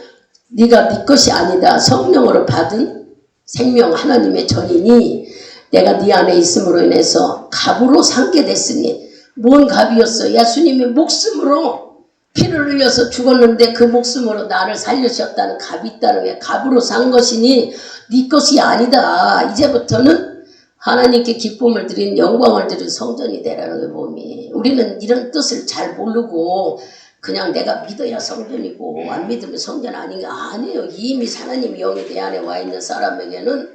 네가 네 것이 아니다. 성령으로 받은 생명 하나님의 전이니 내가 네 안에 있음으로 인해서 값으로 삼게 됐으니 뭔 값이었어? 예수님이 목숨으로 피를 흘려서 죽었는데 그 목숨으로 나를 살려주셨다는 값이 있다는 게 값으로 산 것이니 네 것이 아니다. 이제부터는 하나님께 기쁨을 드린 영광을 드린 성전이 되라는 게 몸이. 우리는 이런 뜻을 잘 모르고 그냥 내가 믿어야 성전이고 안 믿으면 성전 아닌 게 아니에요. 이미 하나님 영이 내 안에 와 있는 사람에게는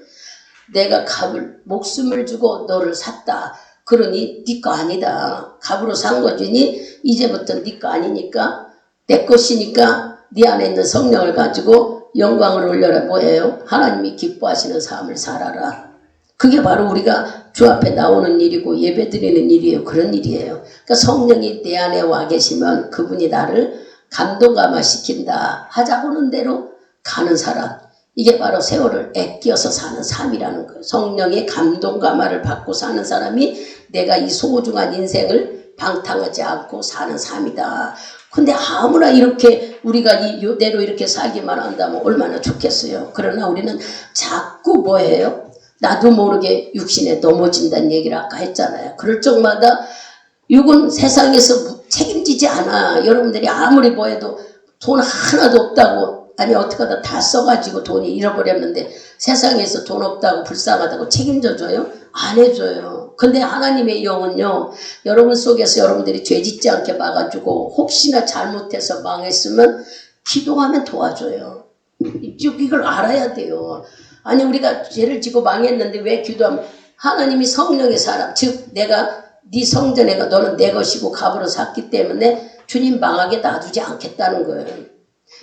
내가 값을 목숨을 주고 너를 샀다. 그러니 네 거 아니다. 값으로 산 거지니 이제부터 네 거 아니니까 내 것이니까 네 안에 있는 성령을 가지고 영광을 올려라. 뭐예요? 하나님이 기뻐하시는 삶을 살아라. 그게 바로 우리가 주 앞에 나오는 일이고 예배 드리는 일이에요. 그런 일이에요. 그러니까 성령이 내 안에 와 계시면 그분이 나를 감동감화시킨다. 하자고 하는 대로 가는 사람. 이게 바로 세월을 아껴서 사는 삶이라는 거예요. 성령의 감동감화를 받고 사는 사람이 내가 이 소중한 인생을 방탕하지 않고 사는 삶이다. 근데 아무나 이렇게 우리가 이대로 이렇게 살기만 한다면 얼마나 좋겠어요. 그러나 우리는 자꾸 뭐예요? 나도 모르게 육신에 넘어진다는 얘기를 아까 했잖아요. 그럴 적마다 육은 세상에서 책임지지 않아. 여러분들이 아무리 뭐해도 돈 하나도 없다고 아니 어떻게 하다 다 써가지고 돈이 잃어버렸는데 세상에서 돈 없다고 불쌍하다고 책임져줘요? 안 해줘요. 근데 하나님의 영은요. 여러분 속에서 여러분들이 죄짓지 않게 봐가지고 혹시나 잘못해서 망했으면 기도하면 도와줘요. 이걸 알아야 돼요. 아니 우리가 죄를 지고 망했는데 왜 기도하면 하나님이 성령의 사람 즉 내가 네 성전에가 너는 내 것이고 값으로 샀기 때문에 주님 망하게 놔두지 않겠다는 거예요.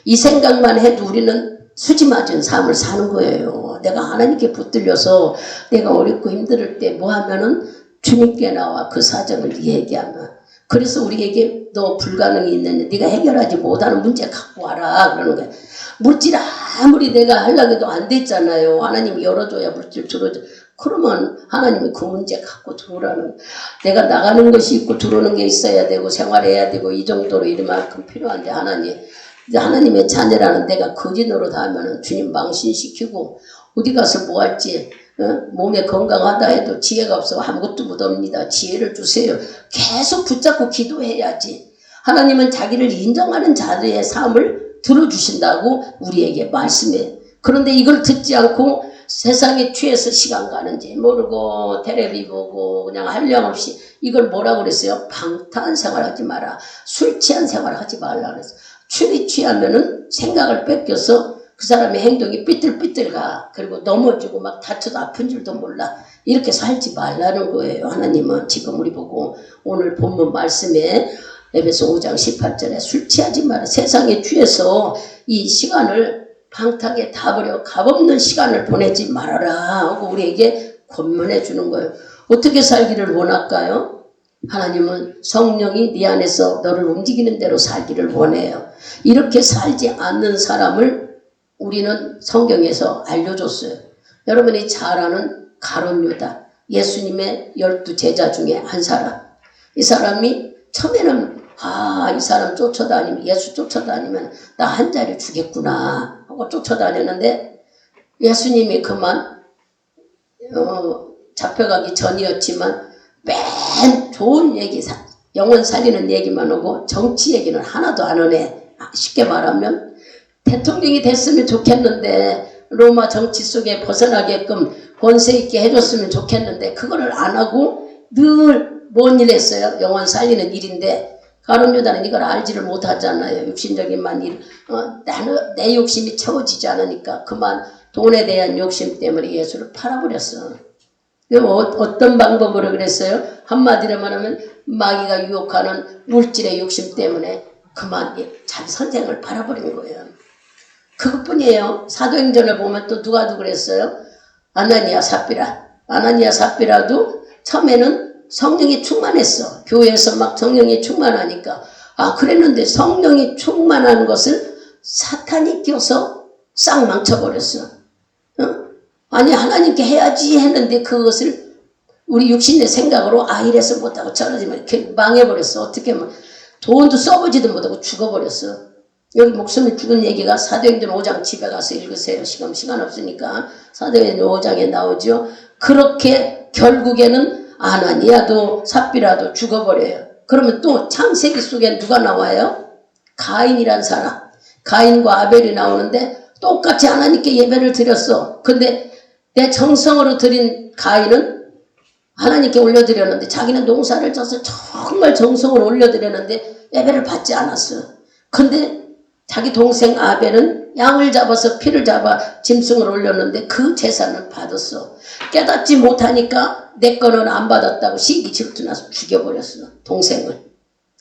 이 생각만 해도 우리는 수지 맞은 삶을 사는 거예요. 내가 하나님께 붙들려서 내가 어렵고 힘들 때 뭐 하면은 주님께 나와 그 사정을 얘기하면 그래서 우리에게 너 불가능이 있는데 네가 해결하지 못하는 문제 갖고 와라 그러는 거예요. 물질 아무리 내가 하려고 해도 안 됐잖아요. 하나님이 열어줘야 물질 들어줘. 그러면 하나님이 그 문제 갖고 들어오라는 내가 나가는 것이 있고 들어오는 게 있어야 되고 생활해야 되고 이 정도로 이만큼 필요한데 하나님의 자녀라는 내가 거지 노릇 하면은 주님 망신시키고 어디 가서 뭐 할지 몸에 건강하다 해도 지혜가 없어 아무것도 못합니다. 지혜를 주세요. 계속 붙잡고 기도해야지. 하나님은 자기를 인정하는 자들의 삶을 들어주신다고 우리에게 말씀해. 그런데 이걸 듣지 않고 세상에 취해서 시간 가는지 모르고 텔레비 보고 그냥 한량없이 이걸 뭐라고 그랬어요? 방탕한 생활하지 마라. 술 취한 생활하지 말라 그랬어요. 술이 취하면은 생각을 뺏겨서 그 사람의 행동이 삐뚤삐뚤 가. 그리고 넘어지고 막 다쳐도 아픈 줄도 몰라. 이렇게 살지 말라는 거예요. 하나님은 지금 우리 보고 오늘 본문 말씀에 에베소 5장 18절에 술 취하지 마라. 세상에 취해서 이 시간을 방탕에 다 버려 값없는 시간을 보내지 말아라 하고 우리에게 권면해 주는 거예요. 어떻게 살기를 원할까요? 하나님은 성령이 네 안에서 너를 움직이는 대로 살기를 원해요. 이렇게 살지 않는 사람을 우리는 성경에서 알려줬어요. 여러분이 잘 아는 가룟 유다, 예수님의 12 제자 중에 한 사람. 이 사람이 처음에는 이 사람 쫓아다니면, 예수 쫓아다니면 나 한 자리 주겠구나 하고 쫓아다녔는데 예수님이 그만 잡혀가기 전이었지만 맨 좋은 얘기, 영혼 살리는 얘기만 하고 정치 얘기는 하나도 안 하네. 쉽게 말하면 대통령이 됐으면 좋겠는데 로마 정치 속에 벗어나게끔 권세 있게 해줬으면 좋겠는데 그거를 안 하고 늘 뭔 일 했어요? 영혼 살리는 일인데 가룟 유다는 이걸 알지를 못하잖아요. 육신적인만 일. 내 욕심이 채워지지 않으니까 그만 돈에 대한 욕심 때문에 예수를 팔아버렸어. 어떤 방법으로 그랬어요? 한마디로 말하면 마귀가 유혹하는 물질의 욕심 때문에 그만 자기 선생을 팔아버린 거예요. 그것뿐이에요. 사도행전을 보면 또 누가 그랬어요? 아나니아 삽비라. 아나니아 삽비라도 처음에는 성령이 충만했어. 교회에서 막 성령이 충만하니까. 그랬는데 성령이 충만한 것을 사탄이 껴서 싹 망쳐버렸어. 아니 하나님께 해야지 했는데 그것을 우리 육신의 생각으로 이래서 못하고 저러지만 이렇게 망해버렸어. 어떻게 하면 돈도 써보지도 못하고 죽어버렸어. 여기 목숨이 죽은 얘기가 사도행전 5장 집에 가서 읽으세요. 시간 없으니까 사도행전 5장에 나오죠. 그렇게 결국에는 아나니아도 삽비라도 죽어버려요. 그러면 또 창세기 속에 누가 나와요? 가인이란 사람. 가인과 아벨이 나오는데 똑같이 하나님께 예배를 드렸어. 근데 내 정성으로 드린 가인은 하나님께 올려드렸는데 자기는 농사를 져서 정말 정성으로 올려드렸는데 예배를 받지 않았어. 근데 자기 동생 아벨은 양을 잡아서 피를 잡아 짐승을 올렸는데 그 제사는 받았어. 깨닫지 못하니까 내 거는 안 받았다고 시기 질투나서 죽여버렸어. 동생을.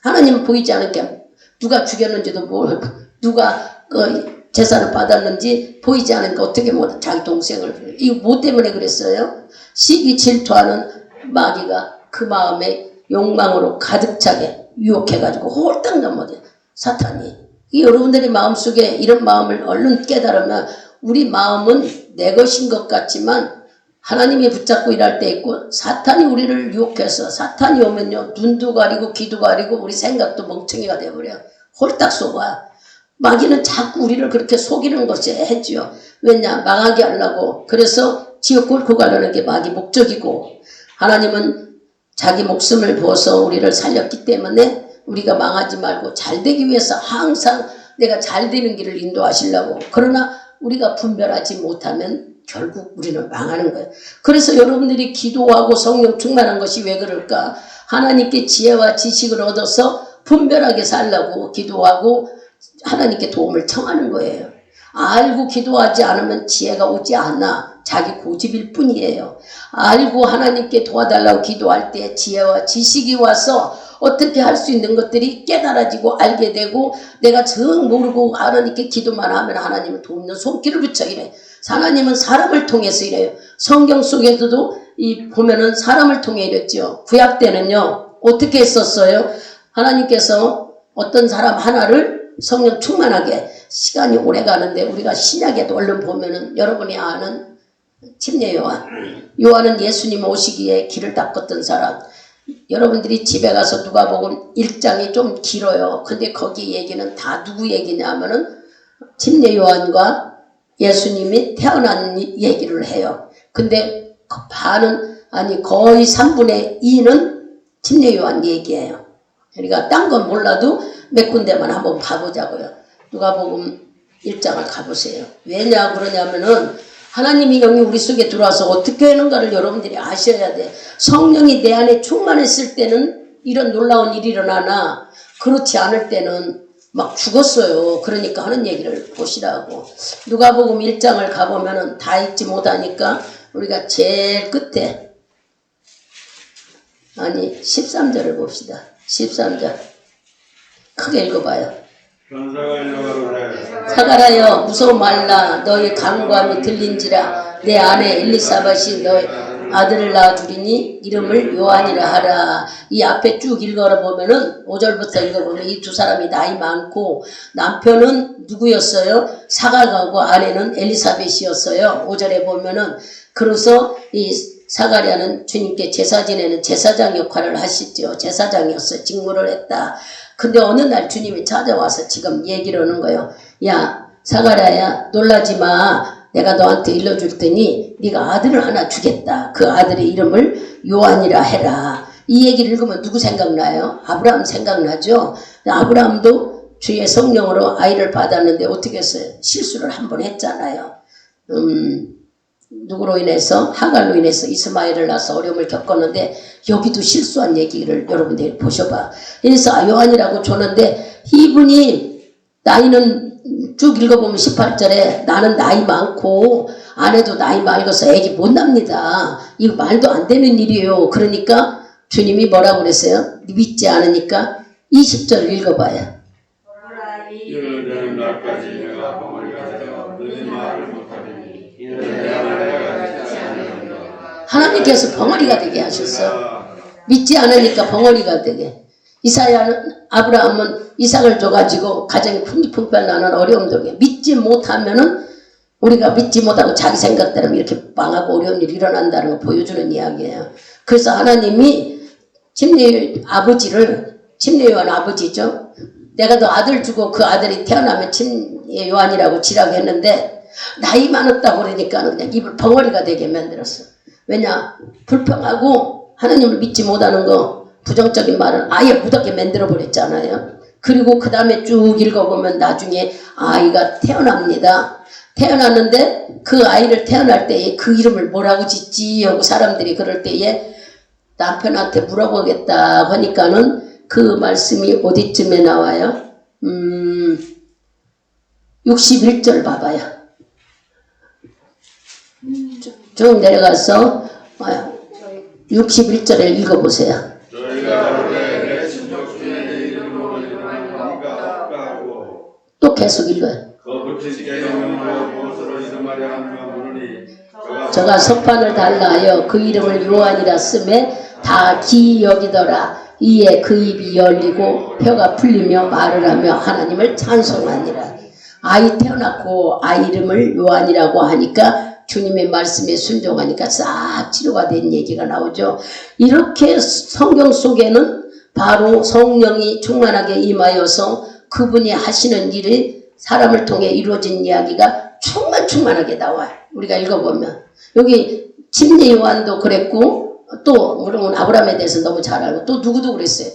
하나님은 보이지 않을게 누가 죽였는지도 모르고 누가 제사를 받았는지 보이지 않으니까 어떻게 못 자기 동생을. 이거 뭐 때문에 그랬어요? 시기 질투하는 마귀가 그 마음에 욕망으로 가득 차게 유혹해가지고 홀딱 넘어져. 사탄이. 여러분들이 마음속에 이런 마음을 얼른 깨달으면 우리 마음은 내 것인 것 같지만 하나님이 붙잡고 일할 때 있고 사탄이 우리를 유혹해서 사탄이 오면요 눈도 가리고 귀도 가리고 우리 생각도 멍청이가 돼버려. 홀딱 속아. 마귀는 자꾸 우리를 그렇게 속이는 것이 했지요. 왜냐? 망하게 하려고. 그래서 지옥 굴고 가려는 게 마귀 목적이고 하나님은 자기 목숨을 부어서 우리를 살렸기 때문에 우리가 망하지 말고 잘 되기 위해서 항상 내가 잘 되는 길을 인도하시려고. 그러나 우리가 분별하지 못하면 결국 우리는 망하는 거예요. 그래서 여러분들이 기도하고 성령 충만한 것이 왜 그럴까? 하나님께 지혜와 지식을 얻어서 분별하게 살려고 기도하고 하나님께 도움을 청하는 거예요. 알고 기도하지 않으면 지혜가 오지 않아. 자기 고집일 뿐이에요. 알고 하나님께 도와달라고 기도할 때 지혜와 지식이 와서 어떻게 할 수 있는 것들이 깨달아지고 알게 되고 내가 정 모르고 하나님께 기도만 하면 하나님은 돕는 손길을 붙여 이래. 하나님은 사람을 통해서 이래요. 성경 속에서도 보면은 사람을 통해 이랬죠. 구약 때는요. 어떻게 했었어요? 하나님께서 어떤 사람 하나를 성령 충만하게 시간이 오래 가는데 우리가 신약에도 얼른 보면은 여러분이 아는 침례 요한. 요한은 예수님 오시기에 길을 닦았던 사람. 여러분들이 집에 가서 누가복음 1장이 좀 길어요. 근데 거기 얘기는 다 누구 얘기냐면은 침례 요한과 예수님이 태어난 얘기를 해요. 근데 반은 거의 3분의 2는 침례 요한 얘기예요. 그러니까 딴 건 몰라도 몇 군데만 한번 봐보자고요. 누가복음 1장을 가보세요. 왜냐 그러냐면은 하나님이 영이 우리 속에 들어와서 어떻게 하는가를 여러분들이 아셔야 돼. 성령이 내 안에 충만했을 때는 이런 놀라운 일이 일어나나 그렇지 않을 때는 막 죽었어요. 그러니까 하는 얘기를 보시라고. 누가복음 1장을 가보면은 다 읽지 못하니까 우리가 제일 끝에 아니 13절을 봅시다. 13절 크게 읽어봐요. 천사가 일러가로되 사가라여 무서워 말라. 너희 간구함이 들린지라. 내 아내 엘리사벳이 너희 아들을 낳아주리니 이름을 요한이라 하라. 이 앞에 쭉 읽어보면은 5절부터 읽어보면 이 두 사람이 나이 많고 남편은 누구였어요? 사가가고 아내는 엘리사벳이었어요. 5절에 보면은 그래서 이 사가랴는 주님께 제사 지내는 제사장 역할을 하시죠. 제사장이었어요. 직무를 했다. 근데 어느 날 주님이 찾아와서 지금 얘기를 하는 거예요. 야 사가랴야 놀라지 마. 내가 너한테 일러줄 테니 네가 아들을 하나 주겠다. 그 아들의 이름을 요한이라 해라. 이 얘기를 읽으면 누구 생각나요? 아브라함 생각나죠? 아브라함도 주의 성령으로 아이를 받았는데 어떻게 했어요? 실수를 한 번 했잖아요. 누구로 인해서? 하갈로 인해서 이스마엘을 낳아서 어려움을 겪었는데 여기도 실수한 얘기를 여러분들이 보셔봐. 그래서 요한이라고 줬는데 이분이 나이는 쭉 읽어보면 18절에 나는 나이 많고 아내도 나이 많아서 애기 못 납니다. 이거 말도 안 되는 일이에요. 그러니까 주님이 뭐라고 그랬어요? 믿지 않으니까 20절 읽어봐요. 이르는 날까지 내가 벙어리가 되어 너희 말을 못하리니 이는 내가 내가 듣지 않으리라. 하나님께서 벙어리가 되게 하셨어. 믿지 않으니까 벙어리가 되게. 아브라함은 이삭을 줘가지고 가정이 풍지풍발 나는 어려움 속에 믿지 못하면은 우리가 믿지 못하고 자기 생각대로 이렇게 망하고 어려운 일이 일어난다는 걸 보여주는 이야기예요. 그래서 하나님이 침례요한 아버지죠. 내가 너 아들 주고 그 아들이 태어나면 침례요한이라고 지라고 했는데 나이 많았다고 그러니까 그냥 입을 벙어리가 되게 만들었어. 왜냐? 불평하고 하나님을 믿지 못하는 거 부정적인 말은 아예 무덥게 만들어버렸잖아요. 그리고 그 다음에 쭉 읽어보면 나중에 아이가 태어납니다. 태어났는데 그 아이를 태어날 때에 그 이름을 뭐라고 짓지 하고 사람들이 그럴 때에 남편한테 물어보겠다 하니까는 그 말씀이 어디쯤에 나와요? 61절 봐봐요. 쭉 내려가서 61절을 읽어보세요. 또 계속 읽어요. 저가 석판을 달라하여 그 이름을 요한이라 쓰매 다 기이 여기더라. 이에 그 입이 열리고 혀가 풀리며 말을 하며 하나님을 찬송하니라. 아이 태어났고 아이 이름을 요한이라고 하니까 주님의 말씀에 순종하니까 싹 치료가 된 얘기가 나오죠. 이렇게 성경 속에는 바로 성령이 충만하게 임하여서 그분이 하시는 일이 사람을 통해 이루어진 이야기가 충만하게 나와요. 우리가 읽어보면 여기 침례 요한도 그랬고 또 물론 아브라함에 대해서 너무 잘 알고 또 누구도 그랬어요.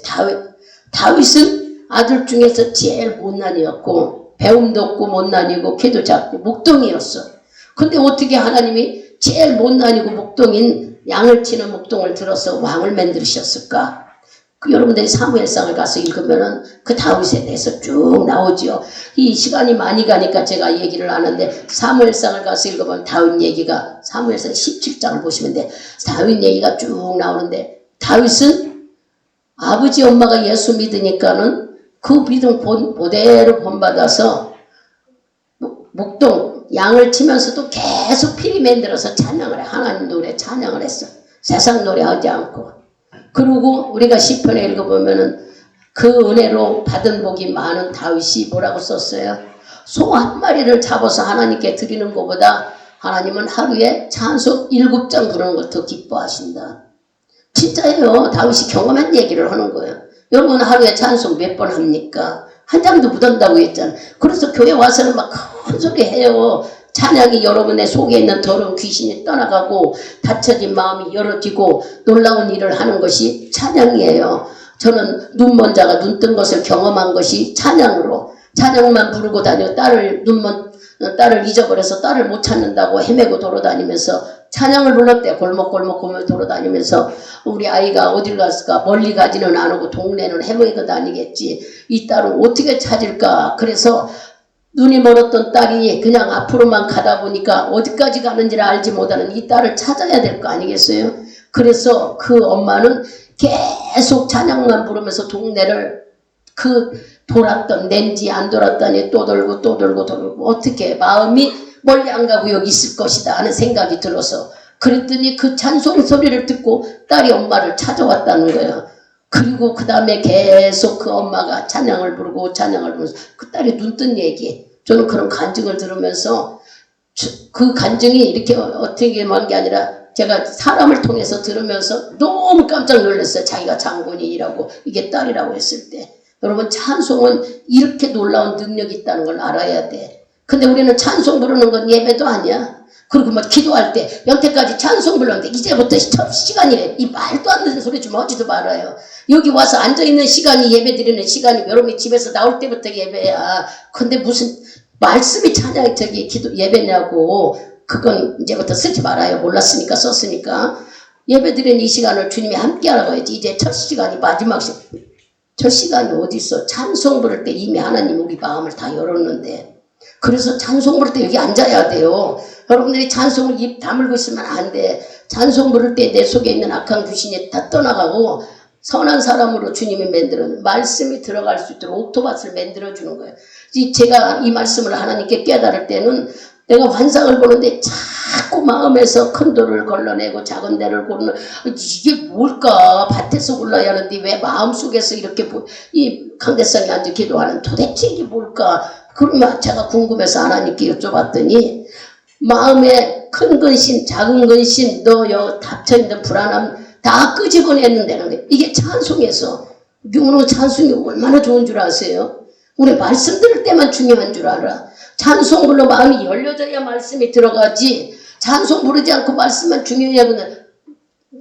다윗은 아들 중에서 제일 못난이었고 배움도 없고 못난이고 키도 작고 목동이었어. 근데 어떻게 하나님이 제일 못난이고 목동인 양을 치는 목동을 들어서 왕을 만드셨을까? 여러분들이 사무엘상을 가서 읽으면은 그 다윗에 대해서 쭉 나오죠. 이 시간이 많이 가니까 제가 얘기를 하는데 사무엘상을 가서 읽으면 다윗 얘기가 사무엘상 17장을 보시면 돼. 다윗 얘기가 쭉 나오는데 다윗은 아버지 엄마가 예수 믿으니까는 그 믿음 그대로 본받아서 목동 양을 치면서도 계속 피리 만들어서 찬양을 해. 하나님 노래 찬양을 했어. 세상 노래 하지 않고. 그리고 우리가 시편에 읽어보면은 그 은혜로 받은 복이 많은 다윗이 뭐라고 썼어요? 소 한 마리를 잡아서 하나님께 드리는 것보다 하나님은 하루에 찬송 7장 부르는 걸 더 기뻐하신다. 진짜예요. 다윗이 경험한 얘기를 하는 거예요. 여러분 하루에 찬송 몇 번 합니까? 한 장도 못 한다고 했잖아요. 그래서 교회 와서는 막 큰 소리 해요. 찬양이 여러분의 속에 있는 더러운 귀신이 떠나가고 닫혀진 마음이 열어지고 놀라운 일을 하는 것이 찬양이에요. 저는 눈먼 자가 눈 뜬 것을 경험한 것이 찬양으로 찬양만 부르고 다녀 딸을 잊어버려서 딸을 못 찾는다고 헤매고 돌아다니면서 찬양을 불렀대. 골목골목 돌아다니면서 우리 아이가 어딜 갔을까? 멀리 가지는 않고 동네는 해먹이고 다니겠지. 이 딸을 어떻게 찾을까? 그래서 눈이 멀었던 딸이 그냥 앞으로만 가다 보니까 어디까지 가는지를 알지 못하는 이 딸을 찾아야 될 거 아니겠어요? 그래서 그 엄마는 계속 찬양만 부르면서 동네를 돌았던 낸지 안 돌았더니 또 돌고 어떻게 마음이 멀리 안 가고 여기 있을 것이다 하는 생각이 들어서 그랬더니 그 찬송 소리를 듣고 딸이 엄마를 찾아왔다는 거예요. 그리고 그 다음에 계속 그 엄마가 찬양을 부르고 그 딸이 눈 뜬 얘기. 저는 그런 간증을 들으면서 그 간증이 이렇게 어떻게 한 게 아니라 제가 사람을 통해서 들으면서 너무 깜짝 놀랐어요. 자기가 장본인이라고 이게 딸이라고 했을 때. 여러분 찬송은 이렇게 놀라운 능력이 있다는 걸 알아야 돼. 근데 우리는 찬송 부르는 건 예배도 아니야. 그리고 막 기도할 때 여태까지 찬송 불렀는데 이제부터 첫 시간이래. 이 말도 안 되는 소리 좀 하지도 말아요. 여기 와서 앉아있는 시간이 예배 드리는 시간이 여러분이 집에서 나올 때부터 예배야. 근데 무슨 말씀이 찬양 예배냐고. 그건 이제부터 쓰지 말아요. 몰랐으니까 썼으니까. 예배 드리는 이 시간을 주님이 함께 하라고 했지. 이제 첫 시간이 마지막 시간. 첫 시간이 어디 있어? 찬송 부를 때 이미 하나님 우리 마음을 다 열었는데. 그래서 찬송 부를 때 여기 앉아야 돼요. 여러분들이 찬송을 입 다물고 있으면 안 돼. 찬송 부를 때 내 속에 있는 악한 귀신이 다 떠나가고 선한 사람으로 주님이 만들어는 말씀이 들어갈 수 있도록 옥토밭을 만들어주는 거예요. 제가 이 말씀을 하나님께 깨달을 때는 내가 환상을 보는데 자꾸 마음에서 큰 돌을 걸러내고 작은 데를 고르는 이게 뭘까? 밭에서 골라야 하는데 왜 마음속에서 이렇게 이 강대상이 앉아 기도하는 도대체 이게 뭘까? 그러면 제가 궁금해서 하나님께 여쭤봤더니 마음에 큰 근심, 작은 근심, 너 닫혀있는 불안함 다 끄집어내는다는 거예요. 이게 찬송에서 오늘 찬송이 얼마나 좋은 줄 아세요? 우리 말씀 들을 때만 중요한 줄 알아. 찬송 불러 마음이 열려져야 말씀이 들어가지. 찬송 부르지 않고 말씀만 중요해하고는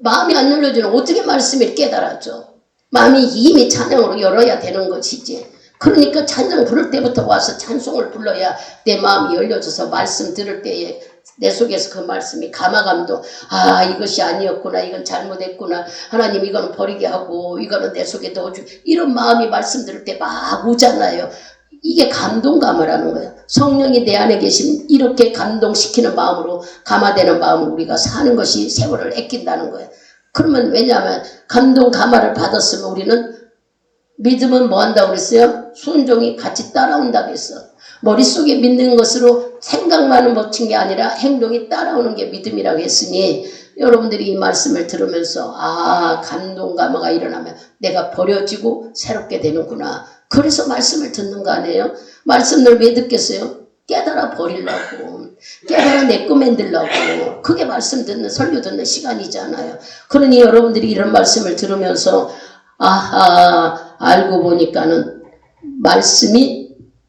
마음이 안 열려지면 어떻게 말씀을 깨달아져. 마음이 이미 찬양으로 열어야 되는 것이지. 그러니까 찬양 부를 때부터 와서 찬송을 불러야 내 마음이 열려져서 말씀 들을 때에 내 속에서 그 말씀이 감화감도 아 이것이 아니었구나 이건 잘못했구나 하나님 이거는 버리게 하고 이거는 내 속에 넣어주 이런 마음이 말씀 들을 때 막 오잖아요. 이게 감동감화라는 거예요. 성령이 내 안에 계시면 이렇게 감동시키는 마음으로 감화되는 마음으로 우리가 사는 것이 세월을 아낀다는 거예요. 그러면 왜냐하면 감동 감화를 받았으면 우리는 믿음은 뭐 한다고 그랬어요? 순종이 같이 따라온다고 했어. 머릿속에 믿는 것으로 생각만은 멋진 게 아니라 행동이 따라오는 게 믿음이라고 했으니 여러분들이 이 말씀을 들으면서 아 감동 감화가 일어나면 내가 버려지고 새롭게 되는구나. 그래서 말씀을 듣는 거 아니에요? 말씀을 왜 듣겠어요? 깨달아 버리려고 깨달아 내 거 만들려고 그게 말씀 듣는 설교 듣는 시간이잖아요. 그러니 여러분들이 이런 말씀을 들으면서 아하 알고 보니까는 말씀이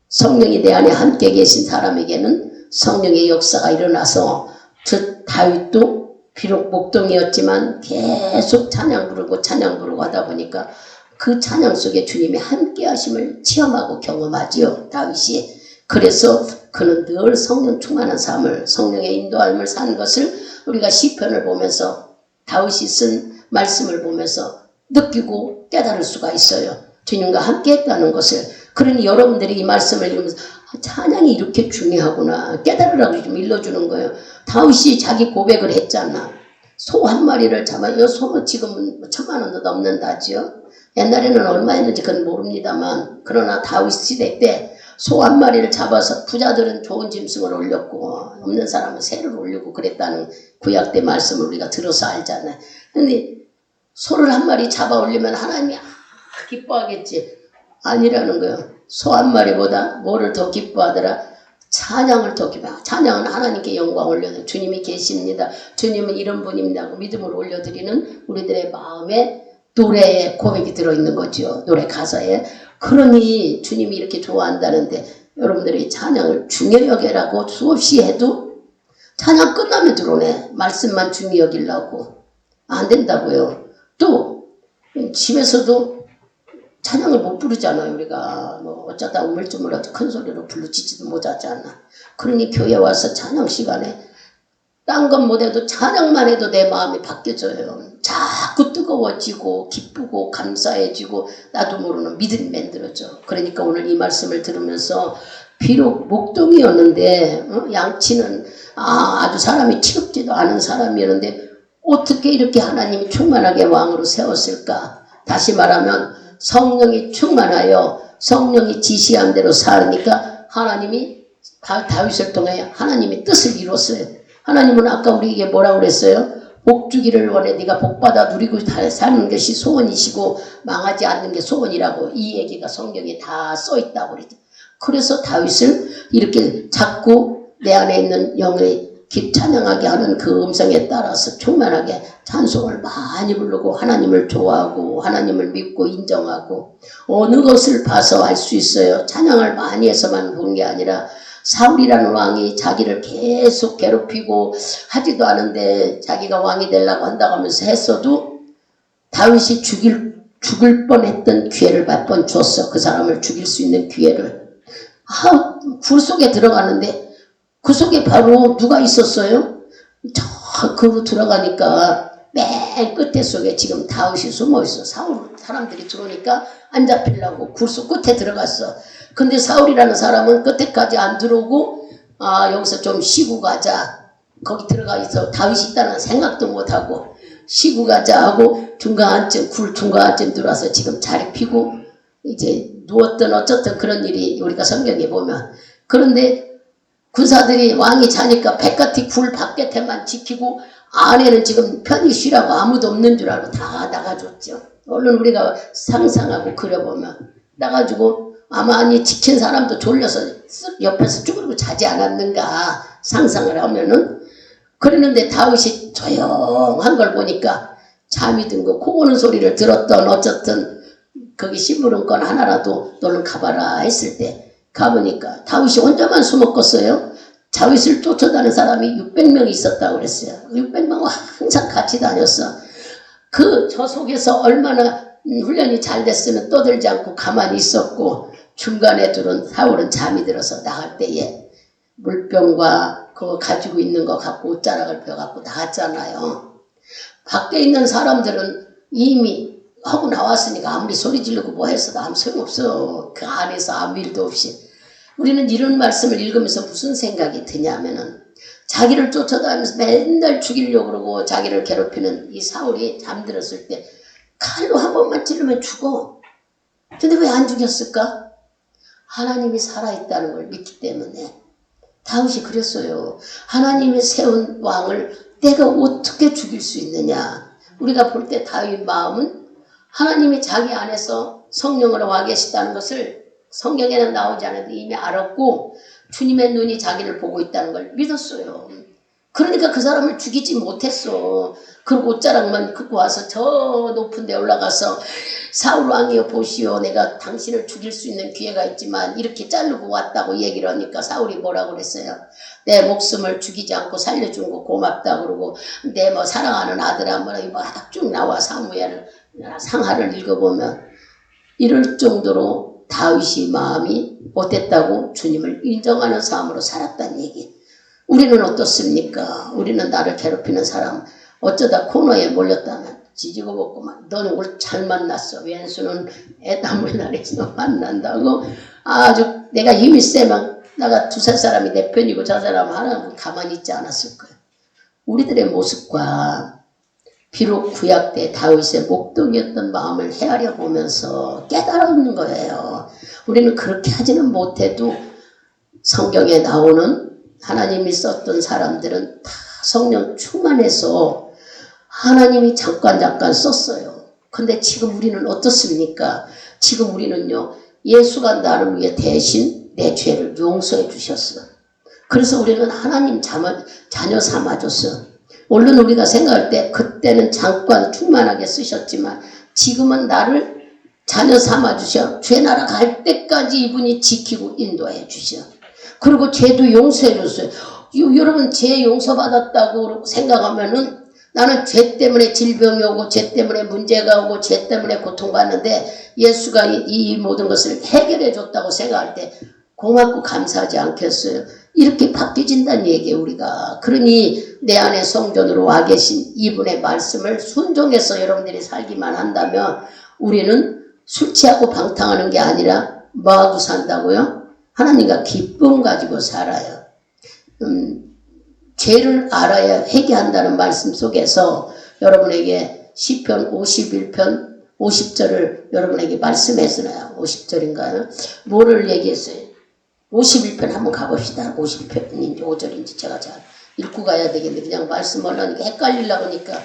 성령이 내 안에 함께 계신 사람에게는 성령의 역사가 일어나서 저 다윗도 비록 목동이었지만 계속 찬양 부르고 하다 보니까 그 찬양 속에 주님이 함께 하심을 체험하고 경험하지요. 다윗이. 그래서 그는 늘 성령 충만한 삶을 성령의 인도함을 산 것을 우리가 시편을 보면서 다윗이 쓴 말씀을 보면서 느끼고 깨달을 수가 있어요. 주님과 함께 했다는 것을. 그러니 여러분들이 이 말씀을 읽으면서 찬양이 이렇게 중요하구나 깨달으라고 좀 일러주는 거예요. 다윗이 자기 고백을 했잖아. 소 한 마리를 잡아요. 소는 지금은 10,000,000원도 넘는다지요. 옛날에는 얼마 했는지 그건 모릅니다만 그러나 다윗 시대 때 소 한 마리를 잡아서 부자들은 좋은 짐승을 올렸고 없는 사람은 새를 올리고 그랬다는 구약 때 말씀을 우리가 들어서 알잖아요. 근데 소를 한 마리 잡아 올리면 하나님이 기뻐하겠지. 아니라는 거예요. 소 한 마리보다 뭐를 더 기뻐하더라? 찬양을 더 기뻐하더라. 찬양은 하나님께 영광 올려드리는 주님이 계십니다. 주님은 이런 분입니다 하고 믿음을 올려드리는 우리들의 마음에 노래에 고백이 들어있는 거죠. 노래 가사에. 그러니 주님이 이렇게 좋아한다는데 여러분들이 찬양을 중요 여기라고 수없이 해도 찬양 끝나면 들어오네. 말씀만 중요 여기려고. 안 된다고요. 또 집에서도 찬양을 못 부르잖아요. 우리가 뭐 어쩌다 우물쭈물하고 큰 소리로 부르짖지도 못하잖아. 그러니 교회 와서 찬양 시간에 딴 건 못해도 찬양만 해도 내 마음이 바뀌어져요. 자꾸 뜨거워지고 기쁘고 감사해지고 나도 모르는 믿음이 만들어져. 그러니까 오늘 이 말씀을 들으면서 비록 목동이었는데 양치는 아주 사람이 치겁지도 않은 사람이었는데 어떻게 이렇게 하나님이 충만하게 왕으로 세웠을까? 다시 말하면 성령이 충만하여 성령이 지시한 대로 살으니까 하나님이 다윗을 통해 하나님이 뜻을 이뤘어요. 하나님은 아까 우리에게 뭐라고 그랬어요? 복 주기를 원해 네가 복받아 누리고 사는 것이 소원이시고 망하지 않는 게 소원이라고 이 얘기가 성경에 다 써있다고 그랬죠. 그래서 다윗을 이렇게 자꾸 내 안에 있는 영의 찬양하게 하는 그 음성에 따라서 충만하게 찬송을 많이 부르고 하나님을 좋아하고 하나님을 믿고 인정하고 어느 것을 봐서 알 수 있어요. 찬양을 많이 해서만 본 게 아니라 사울이라는 왕이 자기를 계속 괴롭히고 하지도 않은데 자기가 왕이 되려고 한다고 하면서 했어도 다윗이 죽을 뻔했던 기회를 몇 번 줬어. 그 사람을 죽일 수 있는 기회를. 굴 속에 들어가는데 그 속에 바로 누가 있었어요? 저 그로 들어가니까 맨 끝에 속에 지금 다윗이 숨어있어. 사람들이 들어오니까 안 잡히려고 굴 속 끝에 들어갔어. 근데 사울이라는 사람은 끝에까지 안 들어오고 여기서 좀 쉬고 가자. 거기 들어가 있어. 다윗이 있다는 생각도 못하고 쉬고 가자 하고 굴 중간쯤 들어와서 지금 자리 피고 이제 누웠던 어쨌든 그런 일이 우리가 성경에 보면. 그런데 군사들이 왕이 자니까 바깥이 굴 바깥에만 지키고 안에는 지금 편히 쉬라고 아무도 없는 줄 알고 다 나가줬죠. 얼른 우리가 상상하고 그려보면 나가지고 아마 아니 지킨 사람도 졸려서 옆에서 쭈그리고 자지 않았는가 상상을 하면은. 그러는데 다윗이 조용한 걸 보니까 잠이 든 거 코 고는 소리를 들었던 어쨌든 거기 심부름권 하나라도 너는 가봐라 했을 때 가보니까 다윗이 혼자만 숨었겠어요? 다윗을 쫓아다니는 사람이 600명이 있었다고 그랬어요. 600명은 항상 같이 다녔어. 저 속에서 얼마나 훈련이 잘 됐으면 떠들지 않고 가만히 있었고 중간에 들은 사울은 잠이 들어서 나갈 때에 물병과 그거 가지고 있는 거 갖고 옷자락을 펴갖고 나갔잖아요. 밖에 있는 사람들은 이미 하고 나왔으니까 아무리 소리 지르고 뭐 해서도 아무 소용없어. 그 안에서 아무 일도 없이. 우리는 이런 말씀을 읽으면서 무슨 생각이 드냐면은 자기를 쫓아다니면서 맨날 죽이려고 그러고 자기를 괴롭히는 이 사울이 잠들었을 때 칼로 한 번만 찌르면 죽어. 근데 왜 안 죽였을까? 하나님이 살아있다는 걸 믿기 때문에. 다윗이 그랬어요. 하나님이 세운 왕을 내가 어떻게 죽일 수 있느냐. 우리가 볼 때 다윗 마음은 하나님이 자기 안에서 성령으로 와 계시다는 것을 성경에는 나오지 않아도 이미 알았고 주님의 눈이 자기를 보고 있다는 걸 믿었어요. 그러니까 그 사람을 죽이지 못했어. 그 옷자락만 긋고 와서 저 높은 데 올라가서 사울 왕이여 보시오, 내가 당신을 죽일 수 있는 기회가 있지만 이렇게 자르고 왔다고 얘기를 하니까 사울이 뭐라고 그랬어요? 내 목숨을 죽이지 않고 살려준 거 고맙다 그러고 내 뭐 사랑하는 아들아 뭐라 막 쭉 나와 사무엘을 상하를 읽어보면 이럴 정도로 다윗이 마음이 어땠다고? 주님을 인정하는 삶으로 살았다는 얘기. 우리는 어떻습니까? 우리는 나를 괴롭히는 사람 어쩌다 코너에 몰렸다면 지지고 볶고 너는 오늘 잘 만났어. 왼수는 애담을 날에서 만난다고 아주 내가 힘이 세면 내가 두세 사람이 내 편이고 저 사람 하나는 가만히 있지 않았을 거예요. 우리들의 모습과 비록 구약 때 다윗의 목동이었던 마음을 헤아려 보면서 깨달은 거예요. 우리는 그렇게 하지는 못해도 성경에 나오는 하나님이 썼던 사람들은 다 성령 충만해서 하나님이 잠깐 썼어요. 근데 지금 우리는 어떻습니까? 지금 우리는요, 예수가 나를 위해 대신 내 죄를 용서해 주셨어. 그래서 우리는 하나님 자녀 삼아줬어. 물론 우리가 생각할 때 그때는 잠깐 충만하게 쓰셨지만 지금은 나를 자녀 삼아주셔. 죄 나라 갈 때까지 이분이 지키고 인도해 주셔. 그리고 죄도 용서해 줬어요. 여러분 죄 용서받았다고 생각하면은 나는 죄 때문에 질병이 오고 죄 때문에 문제가 오고 죄 때문에 고통받는데 예수가 이 모든 것을 해결해 줬다고 생각할 때 고맙고 감사하지 않겠어요? 이렇게 바뀌어진다는 얘기예요, 우리가. 그러니 내 안에 성전으로 와 계신 이분의 말씀을 순종해서 여러분들이 살기만 한다면 우리는 술 취하고 방탕하는 게 아니라 뭐하고 산다고요? 하나님과 기쁨 가지고 살아요. 죄를 알아야 회개한다는 말씀 속에서 여러분에게 시편 51편 50절을 여러분에게 말씀했어요. 50절인가요? 뭐를 얘기했어요? 51편 한번 가봅시다. 51편인지 5절인지 제가 잘 읽고 가야 되겠는데 그냥 말씀을 하니까 헷갈리려고 하니까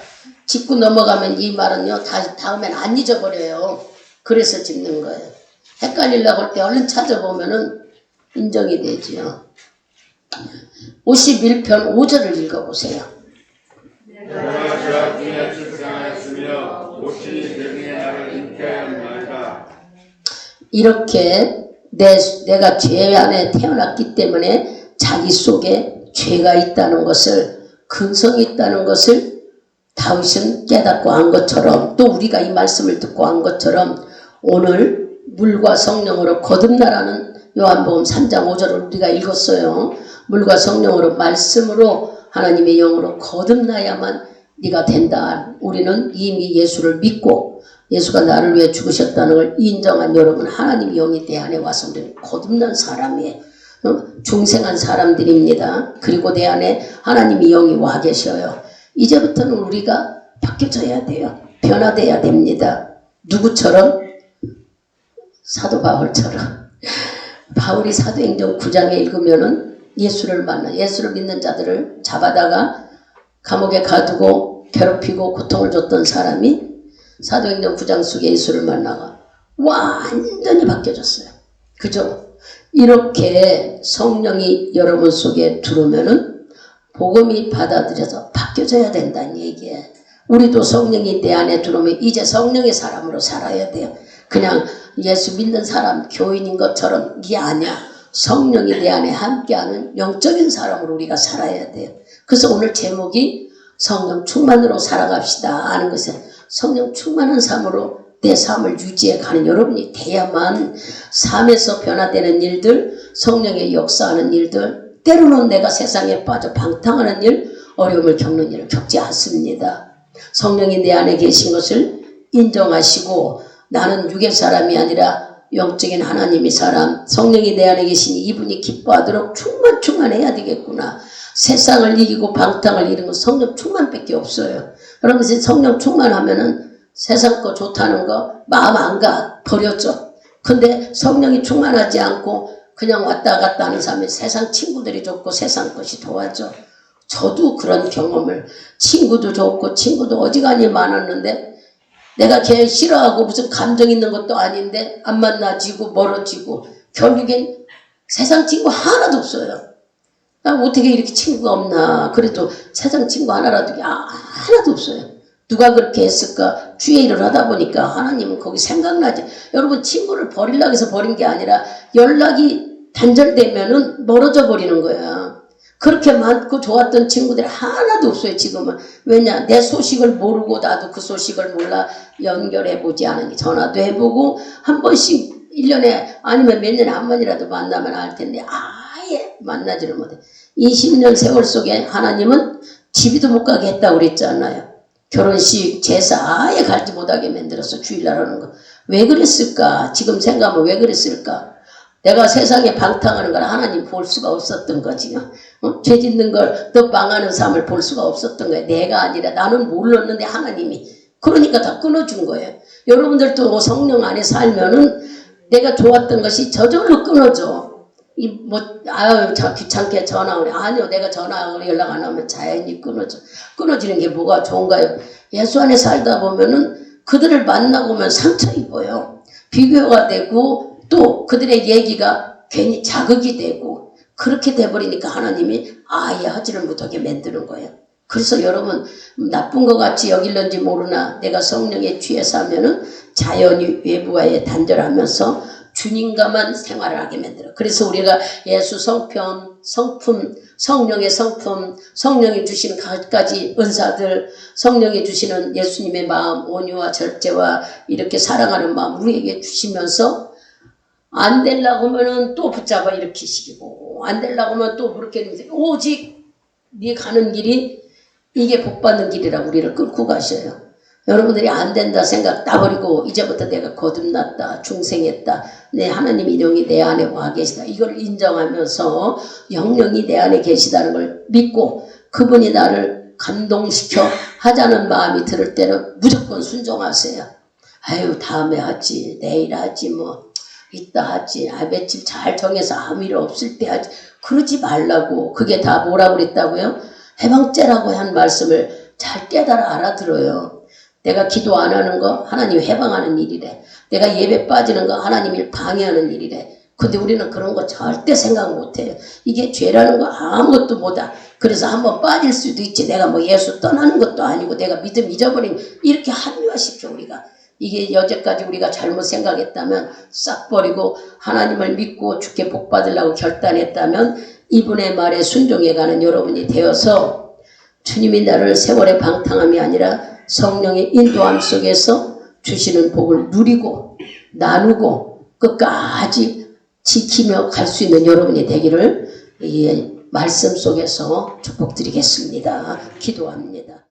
짚고 넘어가면 이 말은요 다음엔 안 잊어버려요. 그래서 짚는 거예요. 헷갈리려고 할 때 얼른 찾아보면은 인정이 되지요. 51편 5절을 읽어보세요. 내가 죄악 중에 출생하였으며 모친이 대중에 나를 잉태하였나이다. 이렇게 내가 죄 안에 태어났기 때문에 자기 속에 죄가 있다는 것을, 근성이 있다는 것을 다윗은 깨닫고 한 것처럼, 또 우리가 이 말씀을 듣고 한 것처럼 오늘 물과 성령으로 거듭나라는 요한복음 3장 5절을 우리가 읽었어요. 물과 성령으로 말씀으로 하나님의 영으로 거듭나야만 네가 된다. 우리는 이미 예수를 믿고 예수가 나를 위해 죽으셨다는 걸 인정한 여러분, 하나님의 영이 내 안에 와서 우리는 거듭난 사람이에요. 중생한 사람들입니다. 그리고 내 안에 하나님의 영이 와 계셔요. 이제부터는 우리가 바뀌어져야 돼요. 변화돼야 됩니다. 누구처럼? 사도 바울처럼. 바울이 사도행전 9장에 읽으면은 예수를 만나, 예수를 믿는 자들을 잡아다가 감옥에 가두고 괴롭히고 고통을 줬던 사람이 사도행전 9장 속에 예수를 만나가 완전히 바뀌어졌어요. 그죠? 이렇게 성령이 여러분 속에 들어오면은 복음이 받아들여서 바뀌어져야 된다는 얘기예요. 우리도 성령이 내 안에 들어오면 이제 성령의 사람으로 살아야 돼요. 그냥 예수 믿는 사람, 교인인 것처럼 이게 아니야. 성령이 내 안에 함께하는 영적인 사람으로 우리가 살아야 돼요. 그래서 오늘 제목이 성령 충만으로 살아갑시다 하는 것은 성령 충만한 삶으로 내 삶을 유지해 가는 여러분이 돼야만 삶에서 변화되는 일들, 성령의 역사하는 일들, 때로는 내가 세상에 빠져 방탕하는 일, 어려움을 겪는 일을 겪지 않습니다. 성령이 내 안에 계신 것을 인정하시고 나는 육의 사람이 아니라 영적인 하나님의 사람, 성령이 내 안에 계시니 이분이 기뻐하도록 충만해야 되겠구나. 세상을 이기고 방탕을 이기는 건 성령 충만밖에 없어요. 여러분 성령 충만하면은 세상 거 좋다는 거 마음 안 가, 버렸죠. 근데 성령이 충만하지 않고 그냥 왔다 갔다 하는 사람이 세상 친구들이 좋고 세상 것이 좋아져. 저도 그런 경험을, 친구도 좋고 친구도 어지간히 많았는데 내가 걔 싫어하고 무슨 감정 있는 것도 아닌데 안 만나지고 멀어지고 결국엔 세상 친구 하나도 없어요. 나 어떻게 이렇게 친구가 없나. 그래도 세상 친구 하나라도 하나도 없어요. 누가 그렇게 했을까? 주의 일을 하다 보니까 하나님은 거기 생각나지. 여러분 친구를 버리려고 해서 버린 게 아니라 연락이 단절되면은 멀어져 버리는 거야. 그렇게 많고 좋았던 친구들이 하나도 없어요 지금은. 왜냐? 내 소식을 모르고 나도 그 소식을 몰라 연결해보지 않으니 전화도 해보고 한 번씩 1년에 아니면 몇 년에 한 번이라도 만나면 알 텐데 아예 만나지를 못해. 20년 세월 속에 하나님은 집에도 못 가게 했다고 그랬잖아요. 결혼식, 제사 아예 갈지 못하게 만들어서 주일날 하는 거. 왜 그랬을까? 지금 생각하면 왜 그랬을까? 내가 세상에 방탕하는 걸 하나님 볼 수가 없었던 거지요. 죄 짓는 걸 더 망하는 삶을 볼 수가 없었던 거예요. 내가 아니라 나는 몰랐는데 하나님이. 그러니까 다 끊어준 거예요. 여러분들도 성령 안에 살면은 내가 좋았던 것이 저절로 끊어져. 저 귀찮게 전화 오네. 아니요, 내가 전화하고 연락 안 하면 자연히 끊어져. 끊어지는 게 뭐가 좋은가요? 예수 안에 살다 보면은 그들을 만나고 오면 상처 입어요. 비교가 되고 또 그들의 얘기가 괜히 자극이 되고 그렇게 돼버리니까 하나님이 아예 하지를 못하게 만드는 거예요. 그래서 여러분 나쁜 것 같이 여길런지 모르나 내가 성령에 취해서 하면은 자연히 외부와의 단절하면서 주님과만 생활을 하게 만들어. 그래서 우리가 예수 성품, 성령의 성품, 성령이 주시는 갖가지 은사들, 성령이 주시는 예수님의 마음, 온유와 절제와 이렇게 사랑하는 마음 우리에게 주시면서 안 되려고 하면은 또 붙잡아 일으키시고 되고 안 되려고 하면 또 그렇게 되면서 오직 네 가는 길이 이게 복받는 길이라고 우리를 끌고 가셔요. 여러분들이 안 된다 생각 따버리고 이제부터 내가 거듭났다, 중생했다, 내 하나님 인형이 내 안에 와 계시다, 이걸 인정하면서 영령이 내 안에 계시다는 걸 믿고 그분이 나를 감동시켜 하자는 마음이 들을 때는 무조건 순종하세요. 아유 다음에 하지, 내일 하지, 뭐 이따 하지, 며칠 잘 정해서 아무 일 없을 때 하지, 그러지 말라고. 그게 다 뭐라고 그랬다고요? 해방죄라고 한 말씀을 잘 깨달아 알아들어요. 내가 기도 안 하는 거 하나님이 해방하는 일이래. 내가 예배 빠지는 거 하나님이 방해하는 일이래. 근데 우리는 그런 거 절대 생각 못해요. 이게 죄라는 거 아무것도 못하. 그래서 한번 빠질 수도 있지. 내가 뭐 예수 떠나는 것도 아니고 내가 믿음 잊어버린, 이렇게 합리화시켜 우리가. 이게 여태까지 우리가 잘못 생각했다면 싹 버리고 하나님을 믿고 주께 복 받으려고 결단했다면 이분의 말에 순종해가는 여러분이 되어서 주님이 나를 세월의 방탕함이 아니라 성령의 인도함 속에서 주시는 복을 누리고 나누고 끝까지 지키며 갈 수 있는 여러분이 되기를 이 말씀 속에서 축복드리겠습니다. 기도합니다.